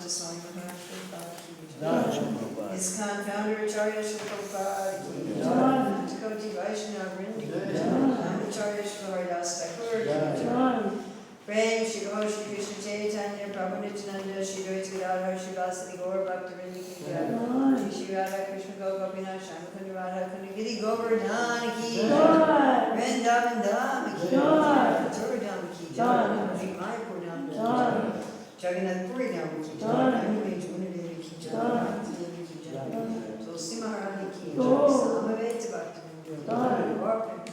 Swami Maharaj Prabhupada. ISKCON Founder-Acharya Prabhupada. Koti Vaishnava Vrindi. Acharya Haridas Thakur. Prem Shri Gaur Shri Krishna Chaitanya Prabhu Nityananda Shri Advaita Gadadhar Shri Vasadi Gaur Bhaktivedanta Ki Jai. Shri Radha Krishna Gopinath Shyamakunda Radha Kunda Giri Govardhan Ki Jai. Vrindavan Dham Ki Jai. Mathura Dham Ki Jai. Mayapur Dham Ki Jai. Jagannath Puri Dham Ki Jai. Amuleti Unadevi Ki Jai. Devi Ki Jai. Tulsi Maharani Ki Jai. Samaveta Bhaktivedanta.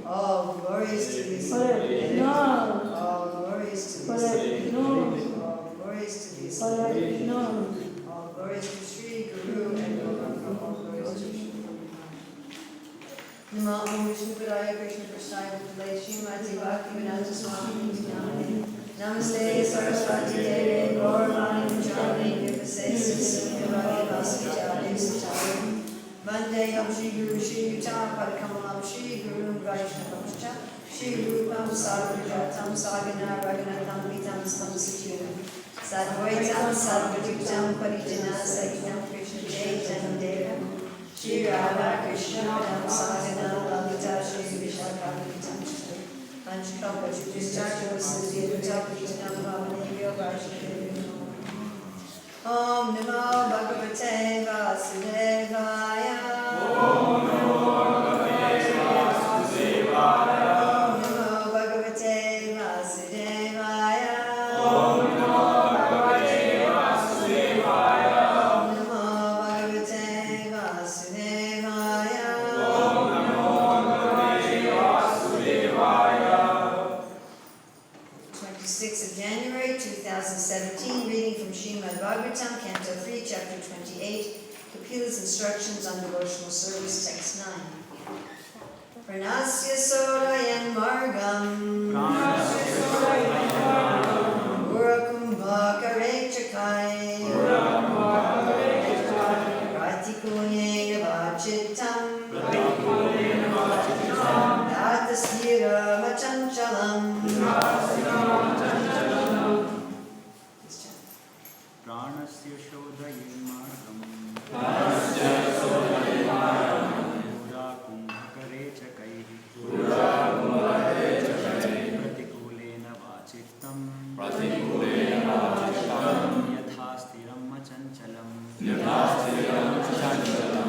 All glories to these. All glories to these. All glories to these. All glories to Sri Guru and Govinda. All glories to Sri Guru. Namo Vishnu Padaya Krishna Prasthaya Vipulaya Śrīmad Bhāgavatam Swami Nityananda. Namaste Saraswati Devi Gauravani Pujani Nirvase Sisivani Dasi Vande Yam Shri Guru Shri Yutam Padakamalam Shri Guru Vaishnavam Shri Rupam Sarvajatam Sagana Raghunatham Vitam Samsityam Sadvaitam Sarvajutam Parijana Sahitam Krishna Chaitanya Devam Shri Radha Krishna Madam Sagana Lalita Shri Vishakam Panchakam Pachutishtacham Siddhyatam Vitanam Bhavanebhyo Vaishnavebhyo Om Namo Bhagavate Vasudevaya. Om Namo Bhagavate Vasudevaya. Om Namo Bhagavate Vasudevaya. Om Namo Bhagavate Vasudevaya. Om Namo Bhagavate Vasudevaya. Om Namo Bhagavate Vasudevaya. 26th of January 2017, reading from Śrīmad Bhāgavatam, Canto 3, Chapter 28, Kapila's Instructions on Devotional Service, Text 9. Pranasya Sodayan Margam Urakumbha Karechakai Pratikunena Vachitam Datasthira Machanchalam Pranasya Sodayan Margam Urakumbha Karechakai Pratikulena Vachitam Yathasthiram Machanchalam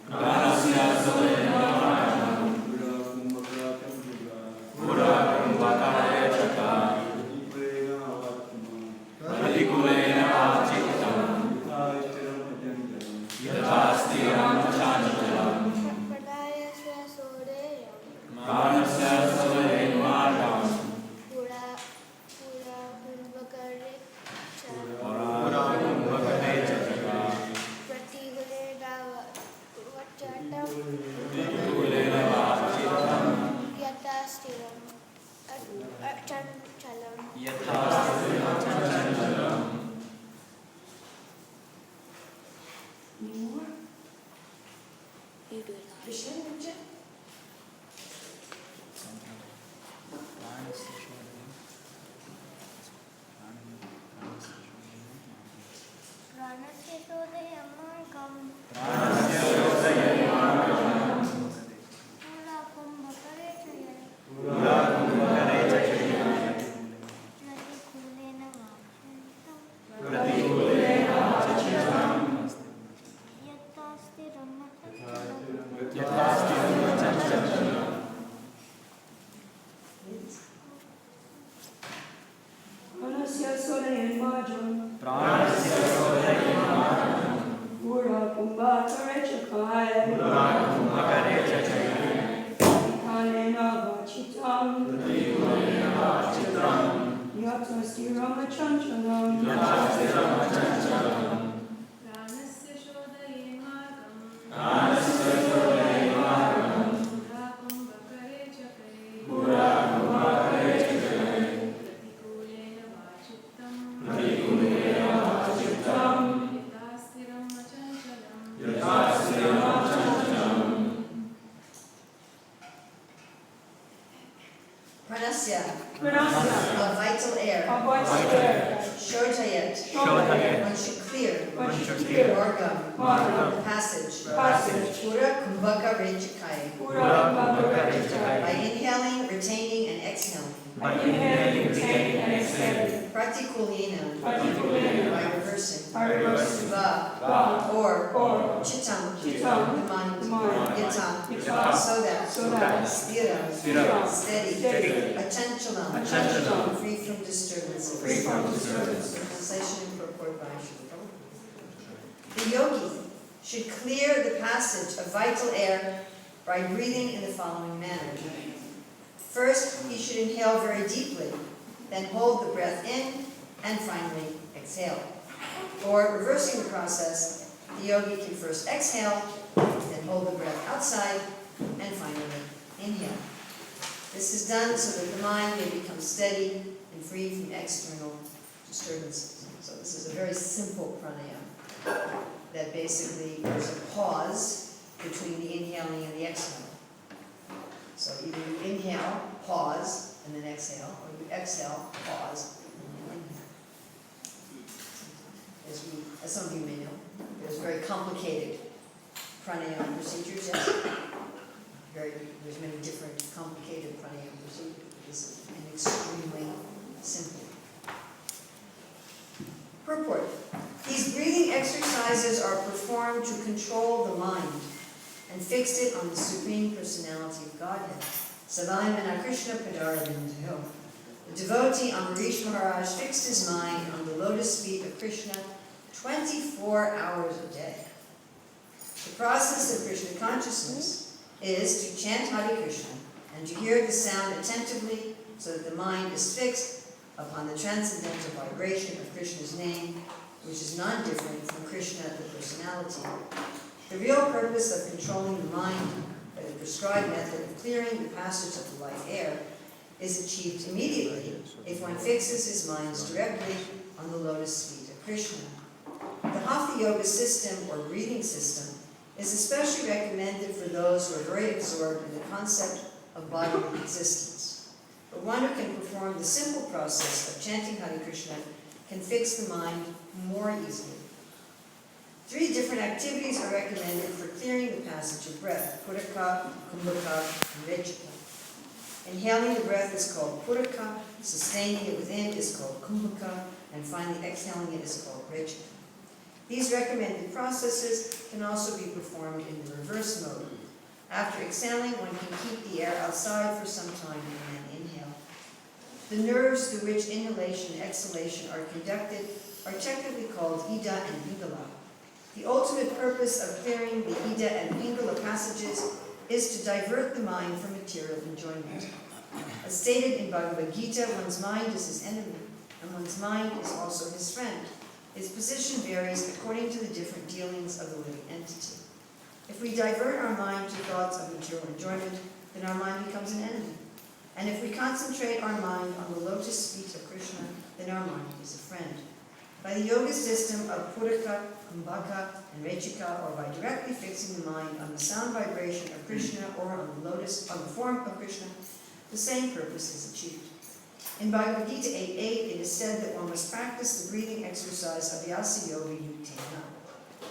Pranasya Sodayan Margam Urakumbha Karechakai Pratikulena Vachitam Yathasthiram Machanchalam Pranasya Sodayan Margam Urakumbha Karechakai Pratikulena Vachitam Yathasthiram Machanchalam. Any more? You do it. Krishna, would you? Pranasya Sodayan Margam Urakumbha Karechakai Pratikulena Vachitam Yathasthiram Machanchalam. Pranasya Sodayan Margam Urakumbha Karechakai Pratikulena Vachitam Yathasthiram Machanchalam Pranasya Sodayan Margam Urakumbha Karechakai Pratikulena Vachitam Yathasthiram Machanchalam. Pranasya Pranasya. of vital air. Of vital air. Shodhayat. Shodhayat. One should clear. One should clear. Margam. Margam. Passage. Passage. Pura kumbhaka rechikai. Pura Bhagavatam. By inhaling, retaining, and exhaling. By inhaling, retaining, and exhaling. Pratikulina. Pratikulina. By reversing. By reversing. Va. Va. Or. Chitam. Chitam. The mind. The mind. Yata. Yata. So that. So that. Stira. Stira. Steady. Steady. Achanchala. Achanchala. Free from disturbances. Free from disturbances. Translation and purport by Srila Prabhupada. The yogi should clear the passage of vital air by breathing in the following manner. First, he should inhale very deeply, then hold the breath in, and finally exhale. For reversing the process, the yogi can first exhale, then hold the breath outside, and finally inhale. This is done so that the mind may become steady and free from external disturbances. So this is a very simple pranayama that basically there's a pause between the inhaling and the exhaling. So either you inhale, pause, and then exhale, or you exhale, pause, and then inhale. As some of you may know, there's very complicated pranayama procedures. Yes? There's many different complicated pranayama procedures. This is an extremely simple. Purport. These breathing exercises are performed to control the mind and fix it on the Supreme Personality of Godhead. Savayamana Krishna Padaravindayo. The devotee Amarish Maharaj fixed his mind on the lotus feet of Krishna 24 hours a day. The process of Krishna consciousness is to chant Hare Krishna and to hear the sound attentively so that the mind is fixed upon the transcendental vibration of Krishna's name, which is non-different from Krishna, the personality. The real purpose of controlling the mind by the prescribed method of clearing the passage of the life air is achieved immediately if one fixes his mind directly on the lotus feet of Krishna. The Hatha Yoga system or breathing system is especially recommended for those who are very absorbed in the concept of bodily existence. But one who can perform the simple process of chanting Hare Krishna can fix the mind more easily. 3 different activities are recommended for clearing the passage of breath: Puraka, Kumbhaka, and Rechika. Inhaling the breath is called Puraka, sustaining it within is called Kumbhaka, and finally exhaling it is called Rechika. These recommended processes can also be performed in the reverse mode. After exhaling, one can keep the air outside for some time and then inhale. The nerves through which inhalation and exhalation are conducted are technically called Ida and Pingala. The ultimate purpose of clearing the Ida and Pingala passages is to divert the mind from material enjoyment. As stated in Bhagavad Gita, one's mind is his enemy, and one's mind is also his friend. Its position varies according to the different dealings of the living entity. If we divert our mind to thoughts of material enjoyment, then our mind becomes an enemy. And if we concentrate our mind on the lotus feet of Krishna, then our mind is a friend. By the yoga system of Puraka, Kumbhaka, and Rechika, or by directly fixing the mind on the sound vibration of Krishna or on the form of Krishna, the same purpose is achieved. In Bhagavad Gita 8.8, it is said that one must practice the breathing exercise of Yasa Yoga Yuktena.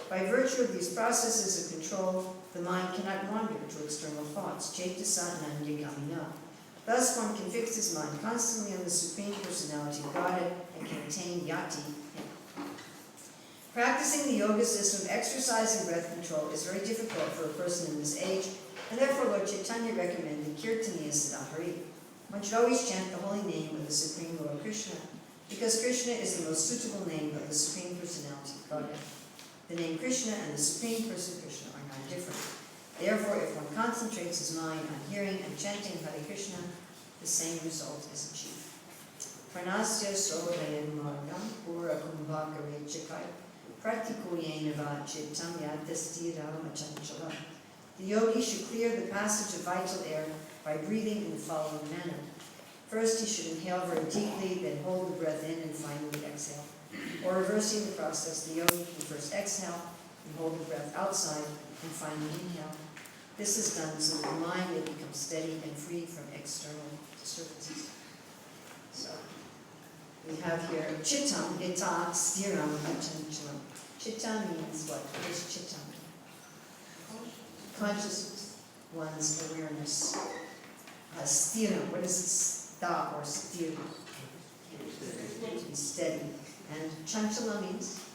By virtue of these processes of control, the mind cannot wander to external thoughts, Chaitasa Nandigamina. Thus, one can fix his mind constantly on the Supreme Personality of Godhead and can attain yati. Practicing the yoga system of exercise and breath control is very difficult for a person in this age, and therefore Lord Chaitanya recommended Kirtaniya Siddhahari. One should always chant the holy name of the Supreme Lord Krishna, because Krishna is the most suitable name of the Supreme Personality of Godhead. The name Krishna and the Supreme Person Krishna are not different. Therefore, if one concentrates his mind on hearing and chanting Hare Krishna, the same result is achieved. Pranasya sovayan margam pura kumbhaka rechikai pratikuyena vachitam yatastira machanchala. The yogi should clear the passage of vital air by breathing in the following manner. First, he should inhale very deeply, then hold the breath in, and finally exhale. Or reversing the process, the yogi can first exhale and hold the breath outside, and finally inhale. This is done so that the mind may become steady and free from external disturbances. we have here Chittam, Ita, Stiram, Achanchalam. Chitta means what? What is chitta? Conscious one's awareness. Stiram, what is sta or stir? Steady. And chanchala means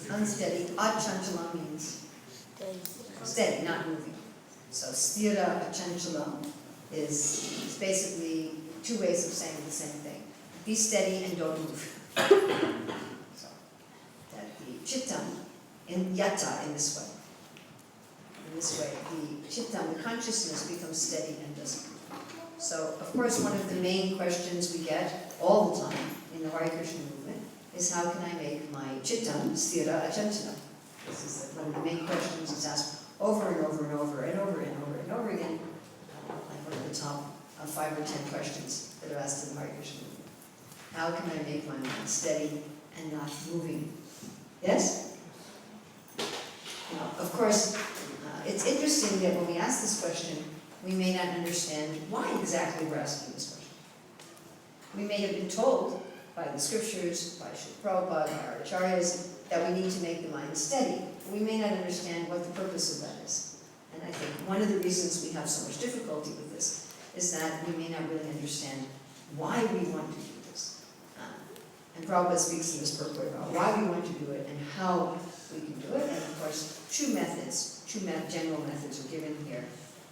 unsteady. Achanchala means steady, not moving. So stira achanchala is basically two ways of saying the same thing. Be steady and don't move. So that the chittam in yatta in this way. In this way, the chittam, the consciousness, becomes steady and doesn't move. So, of course, one of the main questions we get all the time in the Hare Krishna movement is how can I make my chittam stira achanchala? This is one of the main questions that's asked over and over and over and over and over and over again. Like one of the top 5 or 10 questions that are asked in the Hare Krishna movement. How can I make my mind steady and not moving? Yes? Now, of course, it's interesting that when we ask this question, we may not understand why exactly we're asking this question. We may have been told by the scriptures, by Śrīmad Prabhupada, by our acharyas, that we need to make the mind steady. We may not understand what the purpose of that is. And I think one of the reasons we have so much difficulty with this is that we may not really understand why we want to do this. And Prabhupada speaks in this purport about why we want to do it and how we can do it. And of course, two general methods are given here.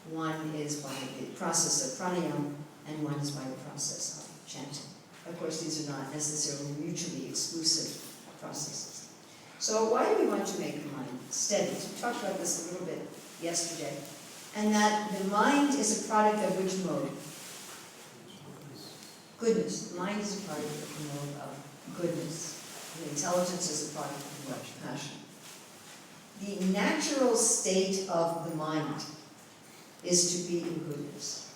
One is by the process of pranayama, and one is by the process of chanting. Of course, these are not necessarily mutually exclusive processes. So why do we want to make the mind steady? We talked about this a little bit yesterday. And that the mind is a product of which mode? Goodness. The mind is a product of the mode of goodness. The intelligence is a product of what? Passion. The natural state of the mind is to be in goodness.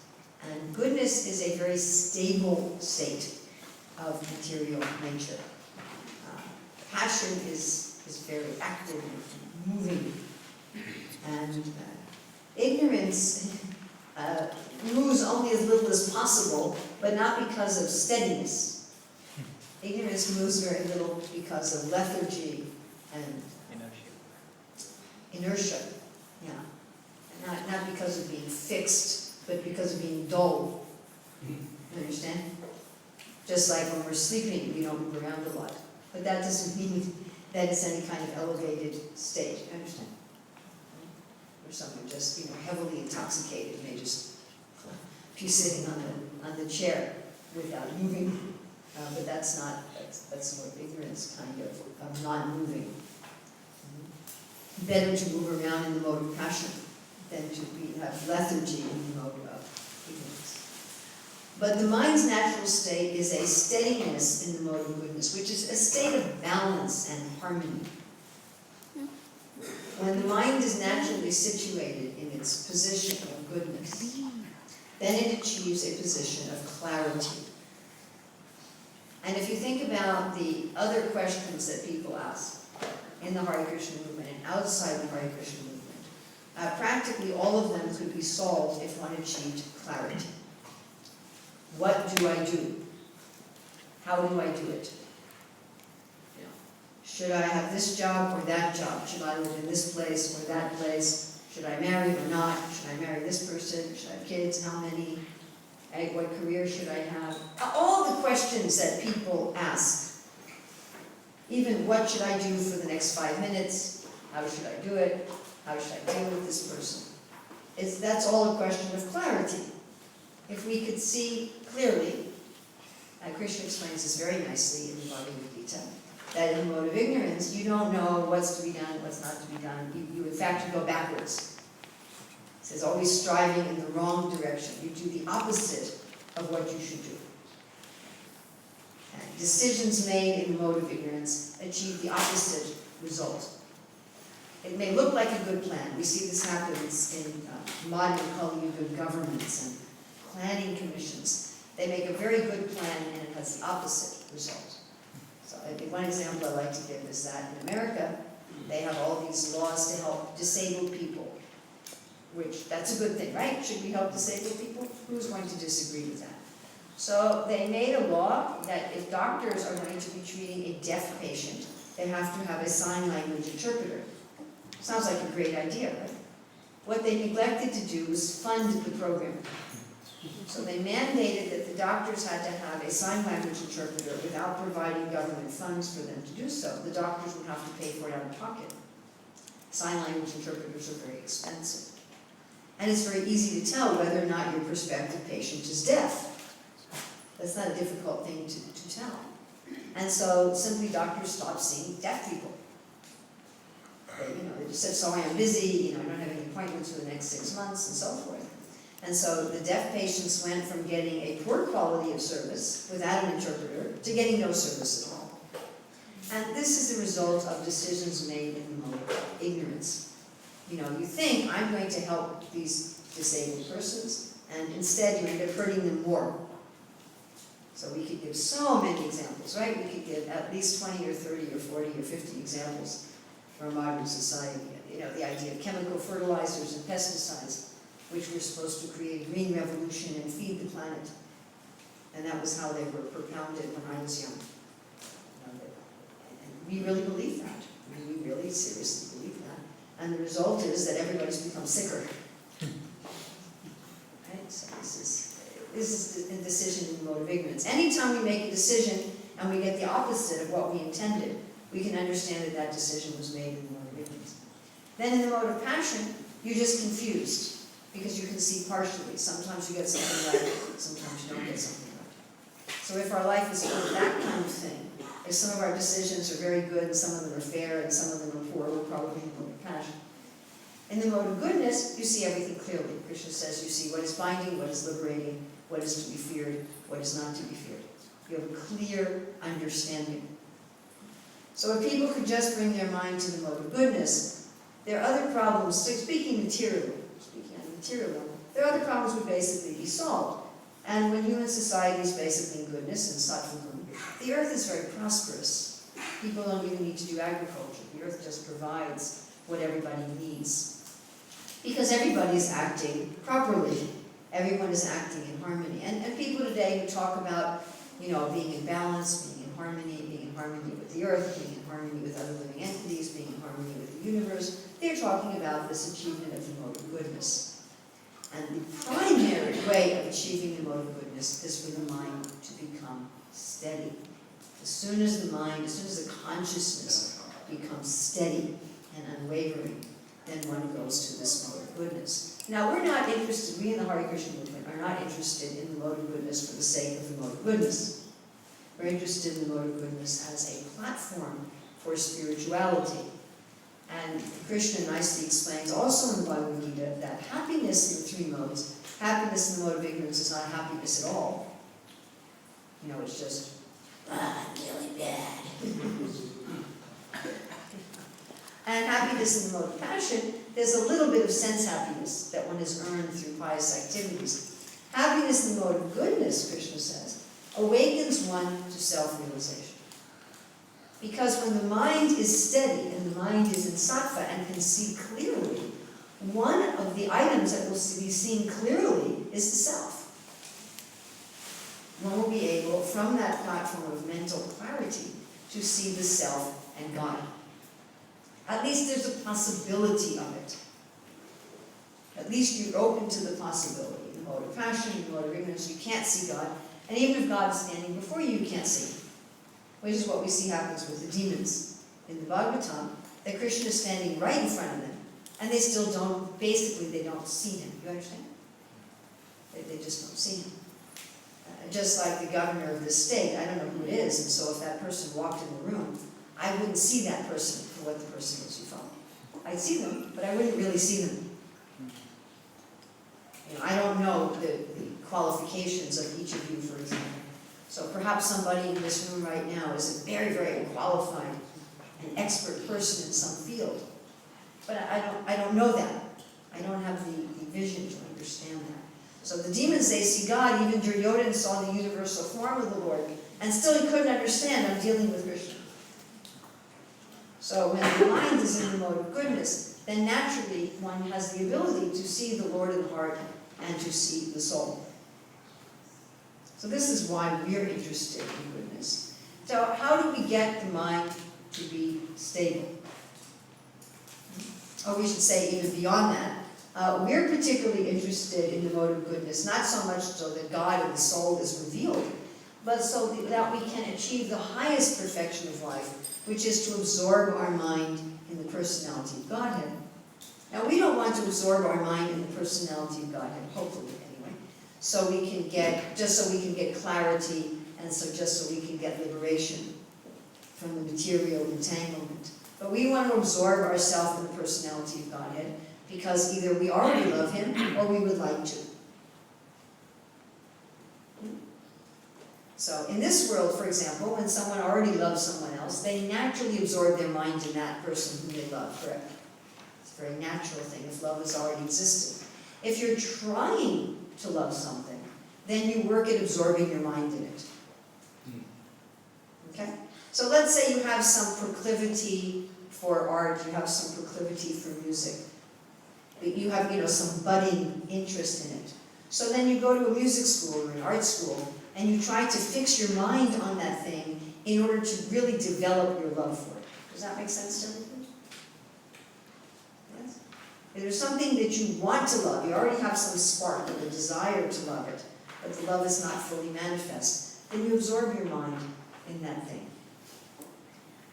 And goodness is a very stable state of material nature. Passion is very active and moving. And ignorance moves only as little as possible, but not because of steadiness. Ignorance moves very little because of lethargy and inertia. Yeah. Not because of being fixed, but because of being dull. You understand? Just like when we're sleeping, we don't move around a lot. But that doesn't mean that it's any kind of elevated state. You understand? Or someone just, heavily intoxicated may just be sitting on the chair without moving. But that's sort of ignorance, kind of not moving. Better to move around in the mode of passion than to have lethargy in the mode of ignorance. But the mind's natural state is a steadiness in the mode of goodness, which is a state of balance and harmony. When the mind is naturally situated in its position of goodness, then it achieves a position of clarity. And if you think about the other questions that people ask in the Hare Krishna movement and outside the Hare Krishna movement, practically all of them could be solved if one achieved clarity. What do I do? How do I do it? Should I have this job or that job? Should I live in this place or that place? Should I marry or not? Should I marry this person? Should I have kids? How many? What career should I have? All the questions that people ask. Even what should I do for the next 5 minutes? How should I do it? How should I deal with this person? That's all a question of clarity. If we could see clearly, Krishna explains this very nicely in the Bhagavad Gita, that in the mode of ignorance, you don't know what's to be done, what's not to be done. You in fact, go backwards. It says always striving in the wrong direction. You do the opposite of what you should do. And decisions made in the mode of ignorance achieve the opposite result. It may look like a good plan. We see this happens in modern Kali Yuga governments and planning commissions. They make a very good plan and it has the opposite result. So one example I like to give is that in America, they have all these laws to help disabled people, which that's a good thing, right? Should we help disabled people? Who's going to disagree with that? So they made a law that if doctors are going to be treating a deaf patient, they have to have a sign language interpreter. Sounds like a great idea, right? What they neglected to do was fund the program. So they mandated that the doctors had to have a sign language interpreter without providing government funds for them to do so. The doctors would have to pay for it out of pocket. Sign language interpreters are very expensive. And it's very easy to tell whether or not your prospective patient is deaf. That's not a difficult thing to tell. And so simply doctors stopped seeing deaf people. They just said, sorry, I'm busy, I don't have any appointments for the next 6 months, and so forth. And so the deaf patients went from getting a poor quality of service without an interpreter to getting no service at all. And this is the result of decisions made in the mode of ignorance. You think, I'm going to help these disabled persons, and instead you end up hurting them more. So we could give so many examples, right? We could give at least 20 or 30 or 40 or 50 examples from modern society. The idea of chemical fertilizers and pesticides, which were supposed to create a green revolution and feed the planet. And that was how they were propounded when I was young. And we really believe that. We really seriously believe that. And the result is that everybody's become sicker. Right? So this is a decision in the mode of ignorance. Anytime we make a decision and we get the opposite of what we intended, we can understand that that decision was made in the mode of ignorance. Then in the mode of passion, you're just confused because you can see partially. Sometimes you get something right, sometimes you don't get something right. So if our life is full of that kind of thing, if some of our decisions are very good and some of them are fair and some of them are poor, we're probably in the mode of passion. In the mode of goodness, you see everything clearly. Krishna says you see what is binding, what is liberating, what is to be feared, what is not to be feared. You have a clear understanding. So if people could just bring their mind to the mode of goodness, there are other problems, speaking on the material level, there are other problems would basically be solved. And when human society is basically in goodness and sattva, the earth is very prosperous. People don't even need to do agriculture. The earth just provides what everybody needs. Because everybody is acting properly. Everyone is acting in harmony. And people today who talk about, being in balance, being in harmony with the earth, being in harmony with other living entities, being in harmony with the universe, they're talking about this achievement of the mode of goodness. And the primary way of achieving the mode of goodness is for the mind to become steady. As soon as the consciousness becomes steady and unwavering, then one goes to this mode of goodness. Now, we're not interested, we in the Hare Krishna movement are not interested in the mode of goodness for the sake of the mode of goodness. We're interested in the mode of goodness as a platform for spirituality. And Krishna nicely explains also in the Bhagavad Gita that happiness in the three modes, happiness in the mode of ignorance is not happiness at all. It's just, I'm really bad. And happiness in the mode of passion, there's a little bit of sense happiness that one has earned through pious activities. Happiness in the mode of goodness, Krishna says, awakens one to self-realization. Because when the mind is steady and the mind is in sattva and can see clearly, one of the items that will be seen clearly is the self. One will be able, from that platform of mental clarity, to see the self and God. At least there's a possibility of it. At least you're open to the possibility. In the mode of passion, in the mode of ignorance, you can't see God. And even if God is standing before you, you can't see Him. Which is what we see happens with the demons. In the Bhagavatam, that Krishna is standing right in front of them, and they still don't, basically they don't see Him. You understand? They just don't see Him. Just like the governor of this state, I don't know who it is, and so if that person walked in the room, I wouldn't see that person for what the person is. You follow? I'd see them, but I wouldn't really see them. I don't know the qualifications of each of you, for example. So perhaps somebody in this room right now is a very, very qualified and expert person in some field. But I don't know that. I don't have the vision to understand that. So the demons, they see God. Even Duryodhana saw the universal form of the Lord, and still he couldn't understand, I'm dealing with Krishna. So when the mind is in the mode of goodness, then naturally one has the ability to see the Lord in the heart and to see the soul. So this is why we're interested in goodness. So how do we get the mind to be stable? Or we should say even beyond that, we're particularly interested in the mode of goodness, not so much so that God and the soul is revealed, but so that we can achieve the highest perfection of life, which is to absorb our mind in the personality of Godhead. Now, we don't want to absorb our mind in the personality of Godhead, hopefully anyway, so we can get clarity, and so we can get liberation from the material entanglement. But we want to absorb ourselves in the personality of Godhead because either we already love Him or we would like to. So in this world, for example, when someone already loves someone else, they naturally absorb their mind in that person who they love, correct? It's a very natural thing if love has already existed. If you're trying to love something, then you work at absorbing your mind in it. Okay? So let's say you have some proclivity for art, you have some proclivity for music. You have, some budding interest in it. So then you go to a music school or an art school, and you try to fix your mind on that thing in order to really develop your love for it. Does that make sense to everybody? Yes? If there's something that you want to love, you already have some spark of a desire to love it, but the love is not fully manifest, then you absorb your mind in that thing.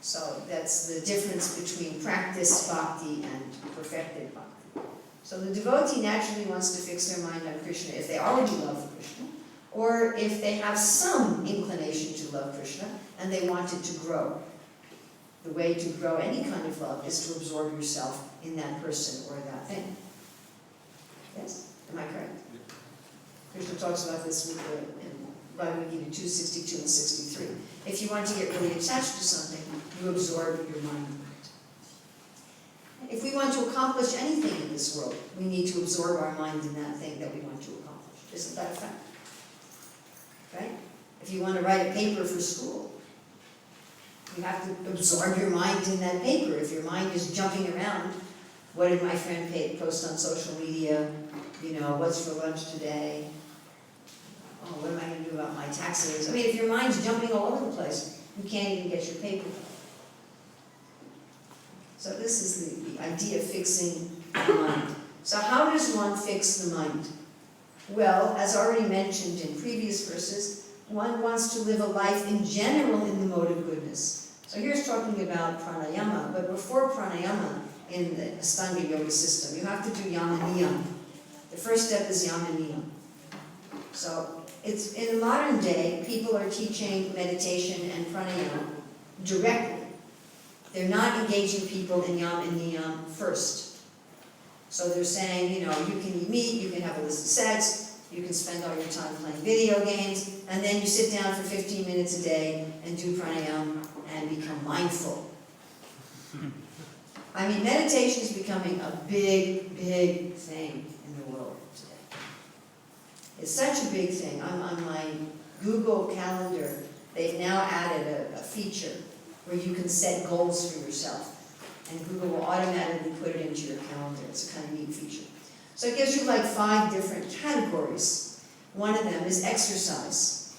So that's the difference between practiced bhakti and perfected bhakti. So the devotee naturally wants to fix their mind on Krishna if they already love Krishna, or if they have some inclination to love Krishna and they want it to grow. The way to grow any kind of love is to absorb yourself in that person or that thing. Yes? Am I correct? Krishna talks about this in Bhagavad Gita 2:62 and 63. If you want to get really attached to something, you absorb your mind in it. If we want to accomplish anything in this world, we need to absorb our mind in that thing that we want to accomplish. Isn't that a fact? Right? If you want to write a paper for school, you have to absorb your mind in that paper. If your mind is jumping around, what did my friend post on social media? What's for lunch today? Oh, what am I going to do about my taxes? I mean, if your mind's jumping all over the place, you can't even get your paper done. So this is the idea of fixing the mind. So how does one fix the mind? Well, as already mentioned in previous verses, one wants to live a life in general in the mode of goodness. So here's talking about pranayama, but before pranayama in the Ashtanga yoga system, you have to do yama niyam. The first step is yama niyam. So it's in the modern day, people are teaching meditation and pranayama directly. They're not engaging people in yama and niyam first. So they're saying, you can meet, you can have a list of sex, you can spend all your time playing video games, and then you sit down for 15 minutes a day and do pranayama and become mindful. I mean, meditation is becoming a big, big thing in the world today. It's such a big thing. On my Google Calendar, they've now added a feature where you can set goals for yourself. And Google will automatically put it into your calendar. It's a kind of neat feature. So it gives you like 5 different categories. One of them is exercise.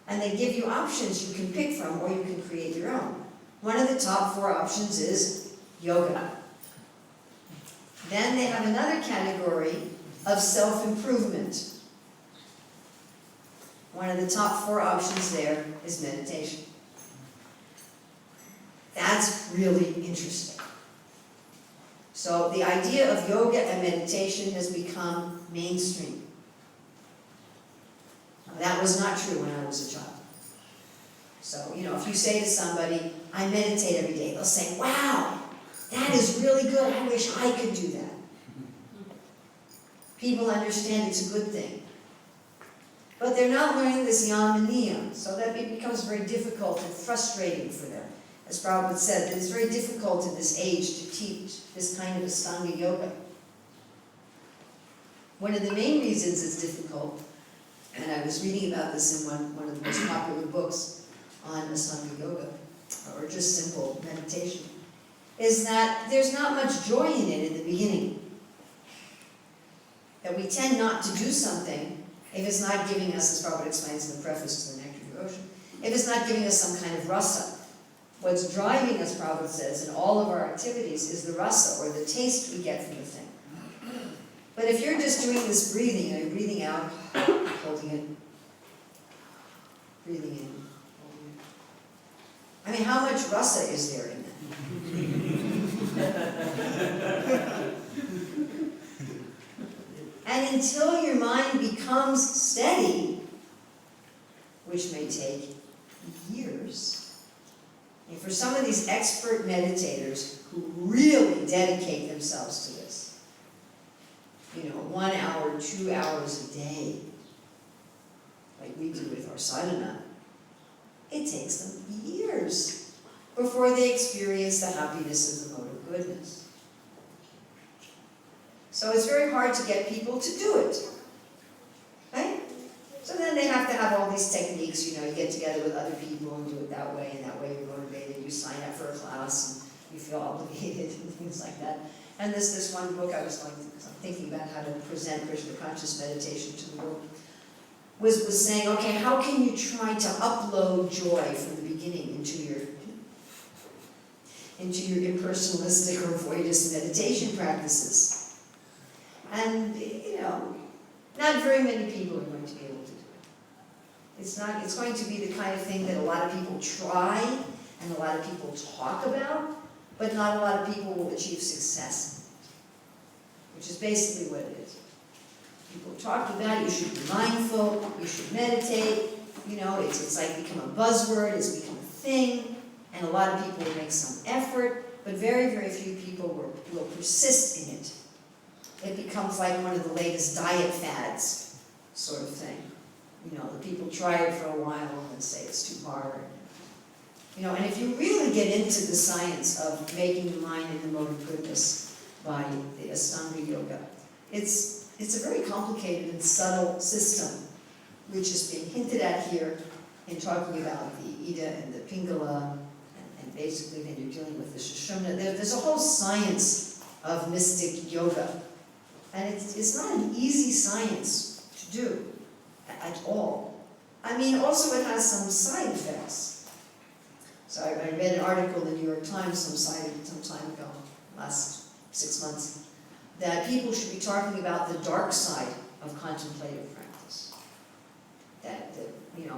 And they give you options you can pick from, or you can create your own. One of the top 4 options is yoga. Then they have another category of self-improvement. One of the top 4 options there is meditation. That's really interesting. So the idea of yoga and meditation has become mainstream. Now, that was not true when I was a child. So, if you say to somebody, I meditate every day, they'll say, wow, that is really good. I wish I could do that. People understand it's a good thing. But they're not learning this yama niyam, so that it becomes very difficult and frustrating for them. As Prabhupada said, that it's very difficult in this age to teach this kind of Ashtanga yoga. One of the main reasons it's difficult, and I was reading about this in one of the most popular books on Ashtanga yoga, or just simple meditation, is that there's not much joy in it in the beginning. That we tend not to do something if it's not giving us, as Prabhupada explains in the preface to the Nectar Devotion, if it's not giving us some kind of rasa, what's driving us, Prabhupada says, in all of our activities is the rasa, or the taste we get from the thing. But if you're just doing this breathing, you're breathing out, holding it, breathing in, holding it. I mean, how much rasa is there in that? And until your mind becomes steady, which may take years, and for some of these expert meditators who really dedicate themselves to this, 1 hour, 2 hours a day, like we do with our sadhana, it takes them years before they experience the happiness of the mode of goodness. So it's very hard to get people to do it, right? So then they have to have all these techniques, you get together with other people and do it that way, and that way you're motivated, you sign up for a class, and you feel obligated, and things like that. And this one book I was thinking about how to present Krishna conscious meditation to the world, was saying, okay, how can you try to upload joy from the beginning into your impersonalistic or voidist meditation practices? And, not very many people are going to be able to do it. It's going to be the kind of thing that a lot of people try and a lot of people talk about, but not a lot of people will achieve success, which is basically what it is. People talk about it, you should be mindful, you should meditate, it's like become a buzzword, it's become a thing, and a lot of people will make some effort, but very, very few people will persist in it. It becomes like one of the latest diet fads sort of thing. The people try it for a while and then say it's too hard. And if you really get into the science of making the mind in the mode of goodness by the Ashtanga Yoga, it's a very complicated and subtle system, which is being hinted at here in talking about the Ida and the Pingala, and basically when you're dealing with the Sushumna. There's a whole science of mystic yoga. And it's not an easy science to do at all. I mean, also it has some side effects. So I read an article in the New York Times some time ago, last 6 months, that people should be talking about the dark side of contemplative practice. That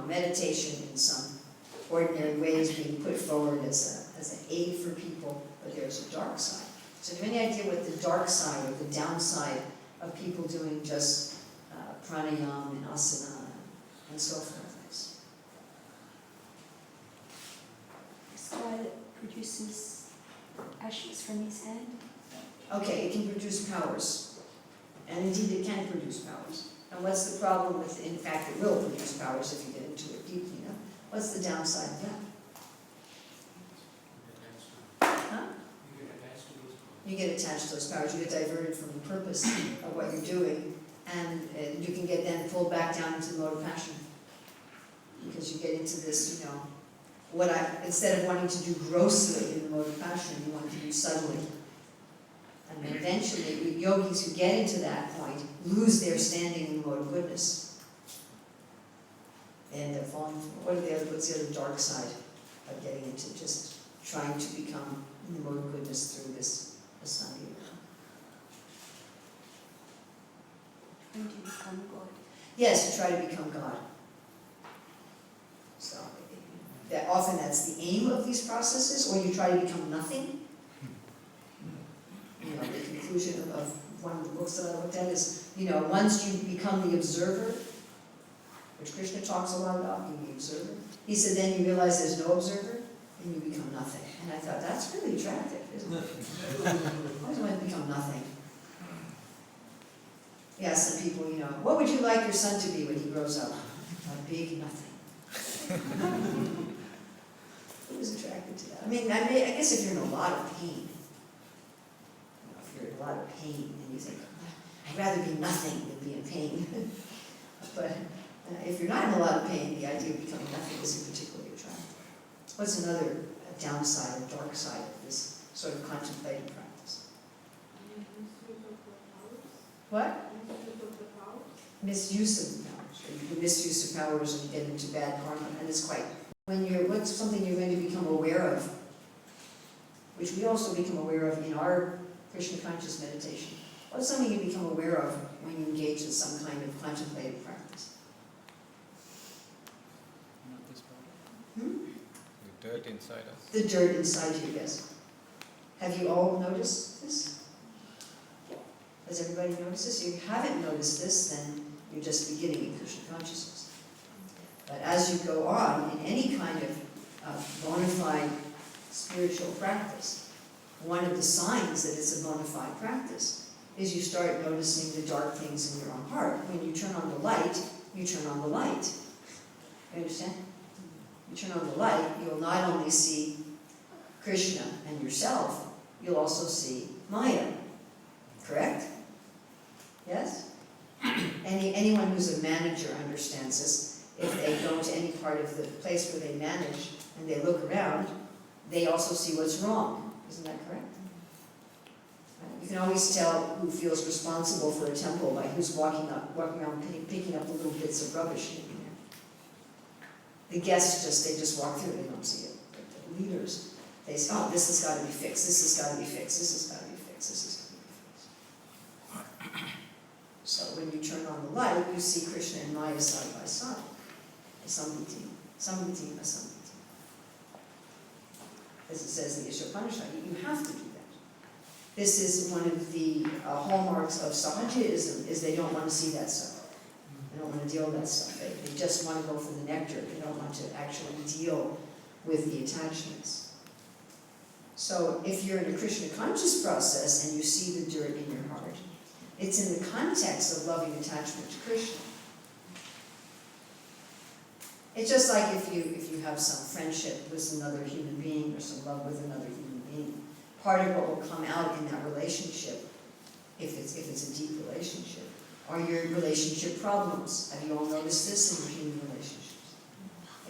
meditation in some ordinary ways being put forward as an aid for people, but there's a dark side. So do you have any idea what the dark side or the downside of people doing just pranayama and asana and so forth is? This guy that produces ashes from his hand. Okay, it can produce powers. And indeed it can produce powers. And what's the problem with, in fact, it will produce powers if you get into it deeply enough. What's the downside of that? Huh? You get attached to those powers, you get diverted from the purpose of what you're doing, and you can get then pulled back down into the mode of passion. Because you get into this, instead of wanting to do grossly in the mode of passion, you want to do subtly. And then eventually, yogis who get into that point lose their standing in the mode of goodness. And they're falling from, what's the other dark side of getting into just trying to become in the mode of goodness through this Ashtanga Yoga? Trying to become God. Yes, to try to become God. So, often that's the aim of these processes, or you try to become nothing. The conclusion of one of the books that I looked at is, once you become the observer, which Krishna talks a lot about, being the observer, he said then you realize there's no observer, and you become nothing. And I thought, that's really attractive, isn't it? I just want to become nothing. Yeah, some people, what would you like your son to be when he grows up? A big nothing. Who is attracted to that? I guess if you're in a lot of pain, if you're in a lot of pain and you think, I'd rather be nothing than be in pain. But if you're not in a lot of pain, the idea of becoming nothing isn't particularly attractive. What's another downside or dark side of this sort of contemplative practice? What? misuse of the powers. The misuse of powers and get into bad karma, and it's quite, what's something you're going to become aware of, which we also become aware of in our Krishna conscious meditation. What's something you become aware of when you engage in some kind of contemplative practice? Not this part. The dirt inside us. The dirt inside you, yes. Have you all noticed this? Has everybody noticed this? If you haven't noticed this, then you're just beginning in Krishna consciousness. But as you go on in any kind of bona fide spiritual practice, one of the signs that it's a bona fide practice is you start noticing the dark things in your own heart. When you turn on the light, you turn on the light. You understand? You turn on the light, you'll not only see Krishna and yourself, you'll also see Maya. Correct? Yes? Anyone who's a manager understands this. If they go to any part of the place where they manage and they look around, they also see what's wrong. Isn't that correct? You can always tell who feels responsible for a temple by who's walking around picking up the little bits of rubbish in there. The guests they just walk through, they don't see it. But the leaders, they say, oh, this has got to be fixed, this has got to be fixed, this has got to be fixed, this has got to be fixed. So when you turn on the light, you see Krishna and Maya side by side. Samviti, samviti, asamviti. As it says in the Ishopanishad, you have to do that. This is one of the hallmarks of Sahajaism, is they don't want to see that stuff. They don't want to deal with that stuff. They just want to go for the nectar. They don't want to actually deal with the attachments. So if you're in a Krishna conscious process and you see the dirt in your heart, it's in the context of loving attachment to Krishna. It's just like if you have some friendship with another human being or some love with another human being, part of what will come out in that relationship, if it's a deep relationship, are your relationship problems. Have you all noticed this in your human relationships?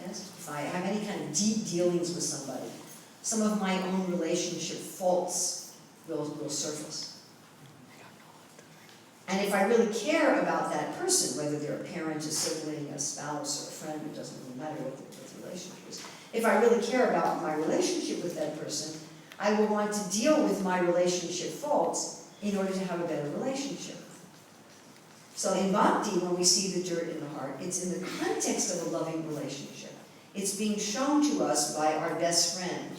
Yes? If I have any kind of deep dealings with somebody, some of my own relationship faults will surface. And if I really care about that person, whether they're a parent, a sibling, a spouse, or a friend, it doesn't really matter what the relationship is. If I really care about my relationship with that person, I will want to deal with my relationship faults in order to have a better relationship. So in bhakti, when we see the dirt in the heart, it's in the context of a loving relationship. It's being shown to us by our best friend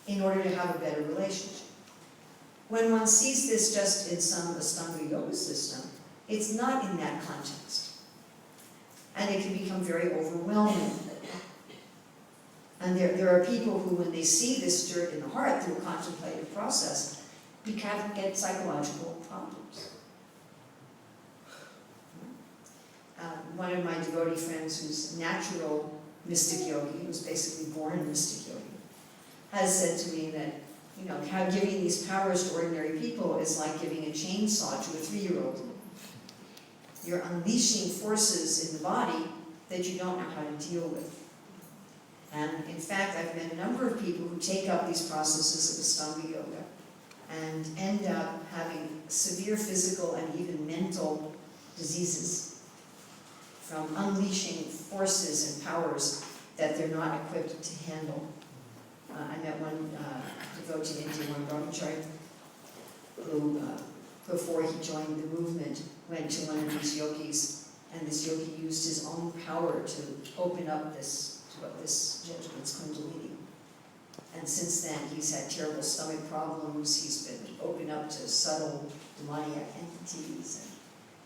in order to have a better relationship. When one sees this just in some Ashtanga yoga system, it's not in that context. And it can become very overwhelming. And there are people who, when they see this dirt in the heart through a contemplative process, get psychological problems. One of my devotee friends who's a natural mystic yogi, who's basically born a mystic yogi, has said to me that, how giving these powers to ordinary people is like giving a chainsaw to a 3-year-old. You're unleashing forces in the body that you don't know how to deal with. And in fact, I've met a number of people who take up these processes of Ashtanga yoga and end up having severe physical and even mental diseases from unleashing forces and powers that they're not equipped to handle. I met one devotee in India, one Brahmachari, who, before he joined the movement, went to one of these yogis, and this yogi used his own power to open up this gentleman's kundalini. And since then, he's had terrible stomach problems, he's been opened up to subtle demoniac entities,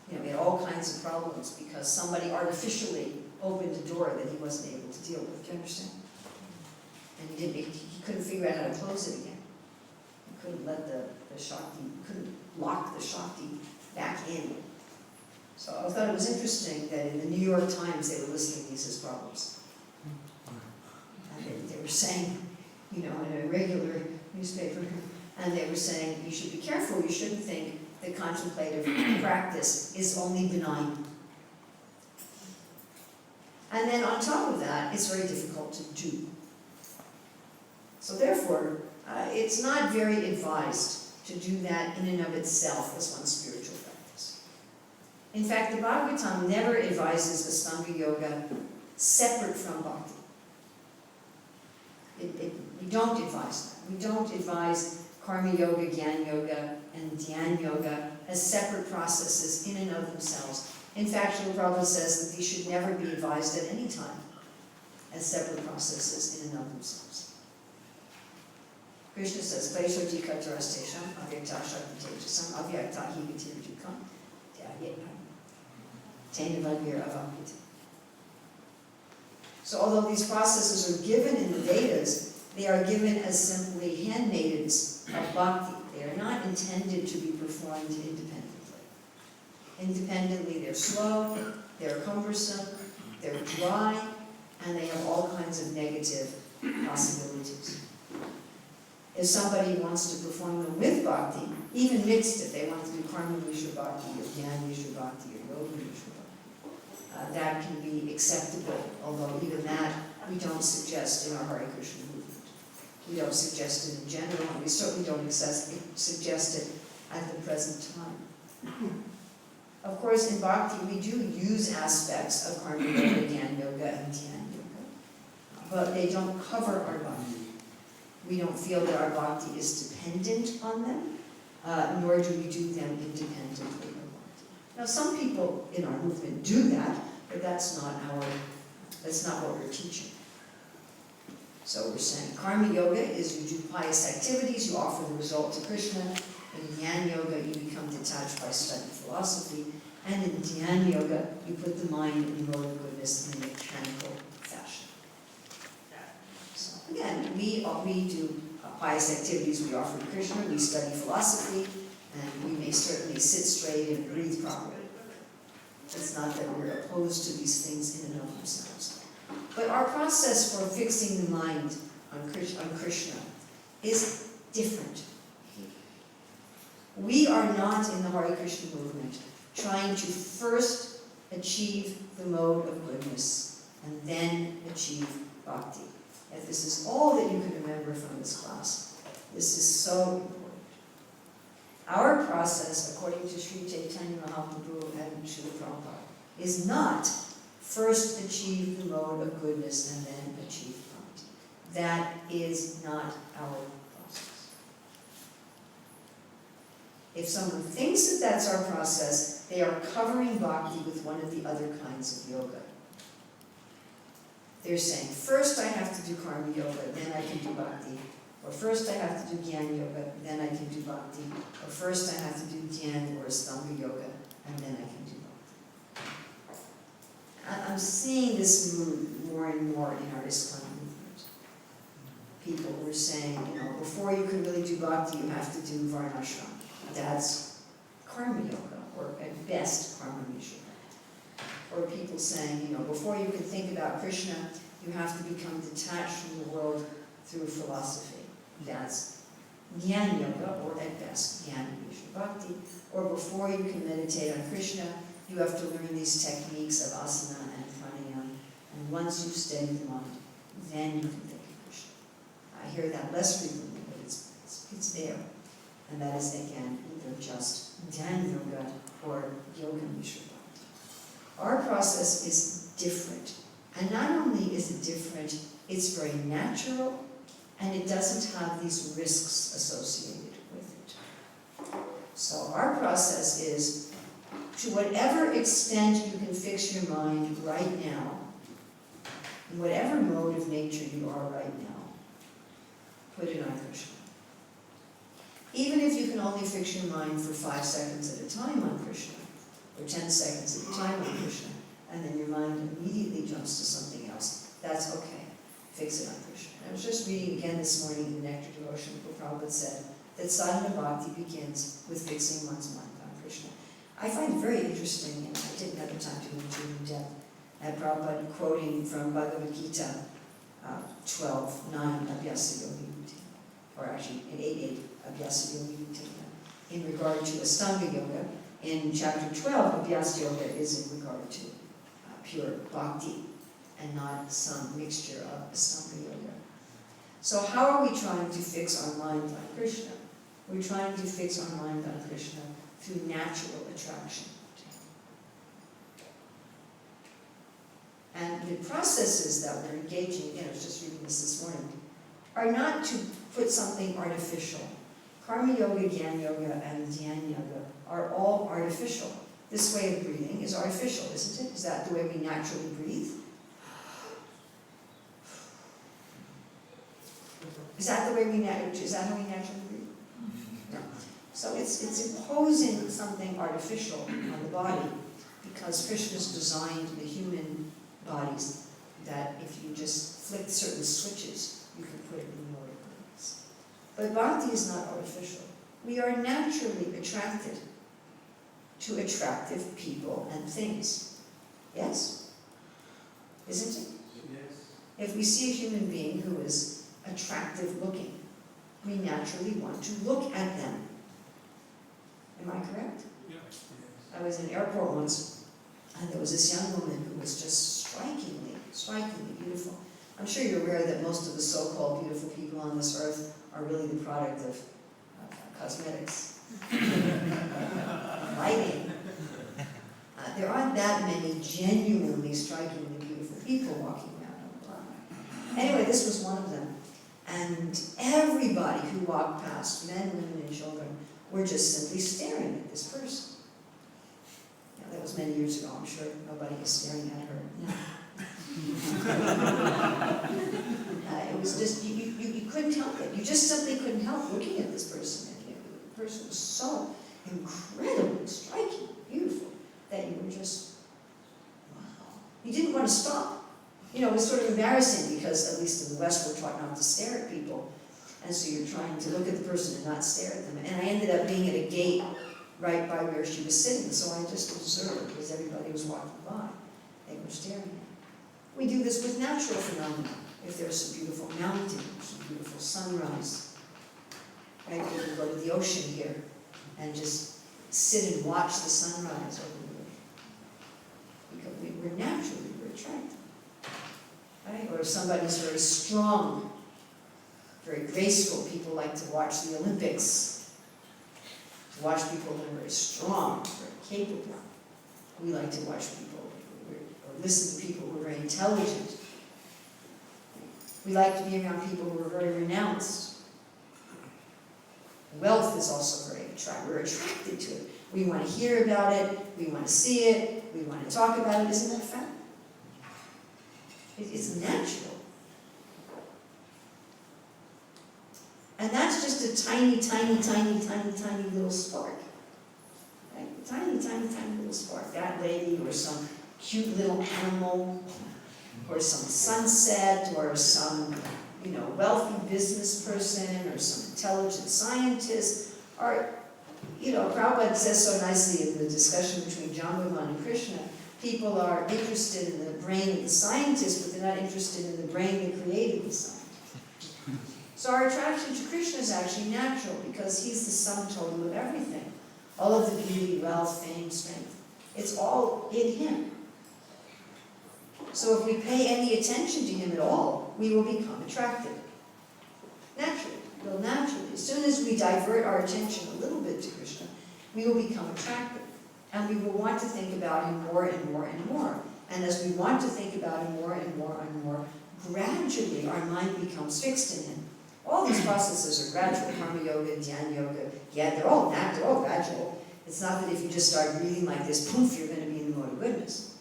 and he had all kinds of problems because somebody artificially opened a door that he wasn't able to deal with. Do you understand? And he couldn't figure out how to close it again. He couldn't let the Shakti, couldn't lock the Shakti back in. So I thought it was interesting that in the New York Times they were listing these as problems. And they were saying, in a regular newspaper, and they were saying, you should be careful, you shouldn't think that contemplative practice is only benign. And then on top of that, it's very difficult to do. So therefore, it's not very advised to do that in and of itself as one's spiritual practice. In fact, the Bhagavatam never advises Ashtanga yoga separate from bhakti. We don't advise that. We don't advise karma yoga, jnana yoga, and dhyan yoga as separate processes in and of themselves. In fact, Srila Prabhupada says that these should never be advised at any time as separate processes in and of themselves. Krishna says, Kleshoti katarastesham avyakta shakti-tejasam avyakta higatirjukam tainavadvir avamita. So although these processes are given in the Vedas, they are given as simply handmaidens of bhakti. They are not intended to be performed independently. Independently, they're slow, they're cumbersome, they're dry, and they have all kinds of negative possibilities. If somebody wants to perform them with bhakti, even mixed, if they want to do karma vishwa bhakti, or jnana vishwa bhakti, or yoga vishwa bhakti, that can be acceptable, although even that we don't suggest in our Hare Krishna movement. We don't suggest it in general, and we certainly don't suggest it at the present time. Of course, in bhakti, we do use aspects of karma yoga, jnana yoga, and dhyan yoga, but they don't cover our bhakti. We don't feel that our bhakti is dependent on them, nor do we do them independently of bhakti. Now, some people in our movement do that, but that's not what we're teaching. So we're saying karma yoga is you do pious activities, you offer the result to Krishna. In jnana yoga, you become detached by studying philosophy. And in dhyan yoga, you put the mind in the mode of goodness in a mechanical fashion. So again, we do pious activities, we offer to Krishna, we study philosophy, and we may certainly sit straight and breathe properly. It's not that we're opposed to these things in and of themselves. But our process for fixing the mind on Krishna is different. We are not in the Hare Krishna movement trying to first achieve the mode of goodness and then achieve bhakti. If this is all that you can remember from this class, this is so important. Our process, according to Sri Chaitanya Mahaprabhu and Srila Prabhupada, is not first achieve the mode of goodness and then achieve bhakti. That is not our process. If someone thinks that that's our process, they are covering bhakti with one of the other kinds of yoga. They're saying, first I have to do karma yoga, then I can do bhakti. Or first I have to do jnana yoga, then I can do bhakti. Or first I have to do dhyan or Ashtanga yoga, and then I can do bhakti. I'm seeing this move more and more in our ISKCON movement. People were saying, before you can really do bhakti, you have to do varnashram. That's karma yoga, or at best karma vishwa. Or people saying, before you can think about Krishna, you have to become detached from the world through philosophy. That's jnana yoga, or at best jnana vishwa bhakti. Or before you can meditate on Krishna, you have to learn these techniques of asana and pranayama. And once you've steadied the mind, then you can think of Krishna. I hear that less frequently, but it's there. And that is, again, either just dhyan yoga or yoga vishwa bhakti. Our process is different. And not only is it different, it's very natural, and it doesn't have these risks associated with it. So our process is, to whatever extent you can fix your mind right now, in whatever mode of nature you are right now, put it on Krishna. Even if you can only fix your mind for 5 seconds at a time on Krishna, or 10 seconds at a time on Krishna, and then your mind immediately jumps to something else, that's okay. Fix it on Krishna. I was just reading again this morning in the Nectar Devotion, where Prabhupada said that sadhana bhakti begins with fixing one's mind on Krishna. I find it very interesting, and I didn't have the time to go into it in depth, at Prabhupada quoting from Bhagavad Gita 12:9, Abhyasa Yogi Bhutina, or actually in 8:8, Abhyasa Yogi Bhutina, in regard to Ashtanga yoga. In chapter 12, Abhyasa yoga is in regard to pure bhakti, and not some mixture of Ashtanga yoga. So how are we trying to fix our mind on Krishna? We're trying to fix our mind on Krishna through natural attraction. And the processes that we're engaging in, I was just reading this morning, are not to put something artificial. Karma yoga, Gyan yoga, and Dhyan yoga are all artificial. This way of breathing is artificial, isn't it? Is that the way we naturally breathe? Is that how we naturally breathe? No. So it's imposing something artificial on the body, because Krishna's designed the human bodies that if you just flick certain switches, you can put it in your place. But bhakti is not artificial. We are naturally attracted to attractive people and things. Yes? Isn't it? Yes. If we see a human being who is attractive looking, we naturally want to look at them. Am I correct? Yes. I was in an airport once, and there was this young woman who was just strikingly beautiful. I'm sure you're aware that most of the so-called beautiful people on this earth are really the product of cosmetics. Lighting. There aren't that many genuinely strikingly beautiful people walking around on the planet. Anyway, this was one of them. And everybody who walked past, men, women, and children, were just simply staring at this person. Now, that was many years ago. I'm sure nobody is staring at her now. It was just, you couldn't help it. You just simply couldn't help looking at this person. And the person was so incredibly striking, beautiful, that you were just, wow. You didn't want to stop. You know, it was sort of embarrassing because, at least in the West, we're taught not to stare at people. And so you're trying to look at the person and not stare at them. And I ended up being at a gate right by where she was sitting, so I just observed as everybody was walking by. They were staring at me. We do this with natural phenomena. If there's a beautiful mountain, some beautiful sunrise, right? We can go to the ocean here and just sit and watch the sunrise over the ocean. Because we're naturally attracted, right? Or if somebody's very strong, very graceful, people like to watch the Olympics, to watch people that are very strong, very capable. We like to watch people, or listen to people who are very intelligent. We like to be around people who are very renounced. Wealth is also very attractive. We're attracted to it. We want to hear about it. We want to see it. We want to talk about it. Isn't that a fact? It's natural. And that's just a tiny little spark. Right? A tiny little spark. That lady, or some cute little animal, or some sunset, or some, wealthy business person, or some intelligent scientist, or, Prabhupada says so nicely in the discussion between Jambavan and Krishna, people are interested in the brain of the scientist, but they're not interested in the brain that created the scientist. So our attraction to Krishna is actually natural, because he's the sum total of everything. All of the beauty, wealth, fame, strength. It's all in him. So if we pay any attention to him at all, we will become attracted. Naturally. Well, naturally. As soon as we divert our attention a little bit to Krishna, we will become attracted. And we will want to think about him more and more and more. And as we want to think about him more and more and more, gradually our mind becomes fixed in him. All these processes are gradual. Karma yoga, Dhyan yoga, yeah, they're all gradual. It's not that if you just start breathing like this, poof, you're going to be in the mode of goodness.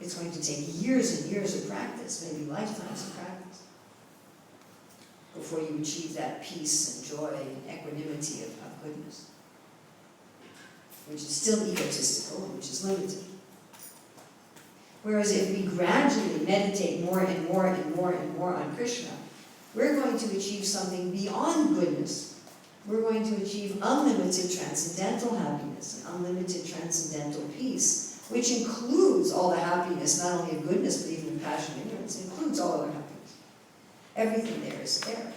It's going to take years and years of practice, maybe lifetimes of practice, before you achieve that peace and joy and equanimity of goodness, which is still egotistical, which is limited. Whereas if we gradually meditate more and more and more and more on Krishna, we're going to achieve something beyond goodness. We're going to achieve unlimited transcendental happiness and unlimited transcendental peace, which includes all the happiness, not only of goodness, but even of passion and ignorance. It includes all other happiness. Everything there is there.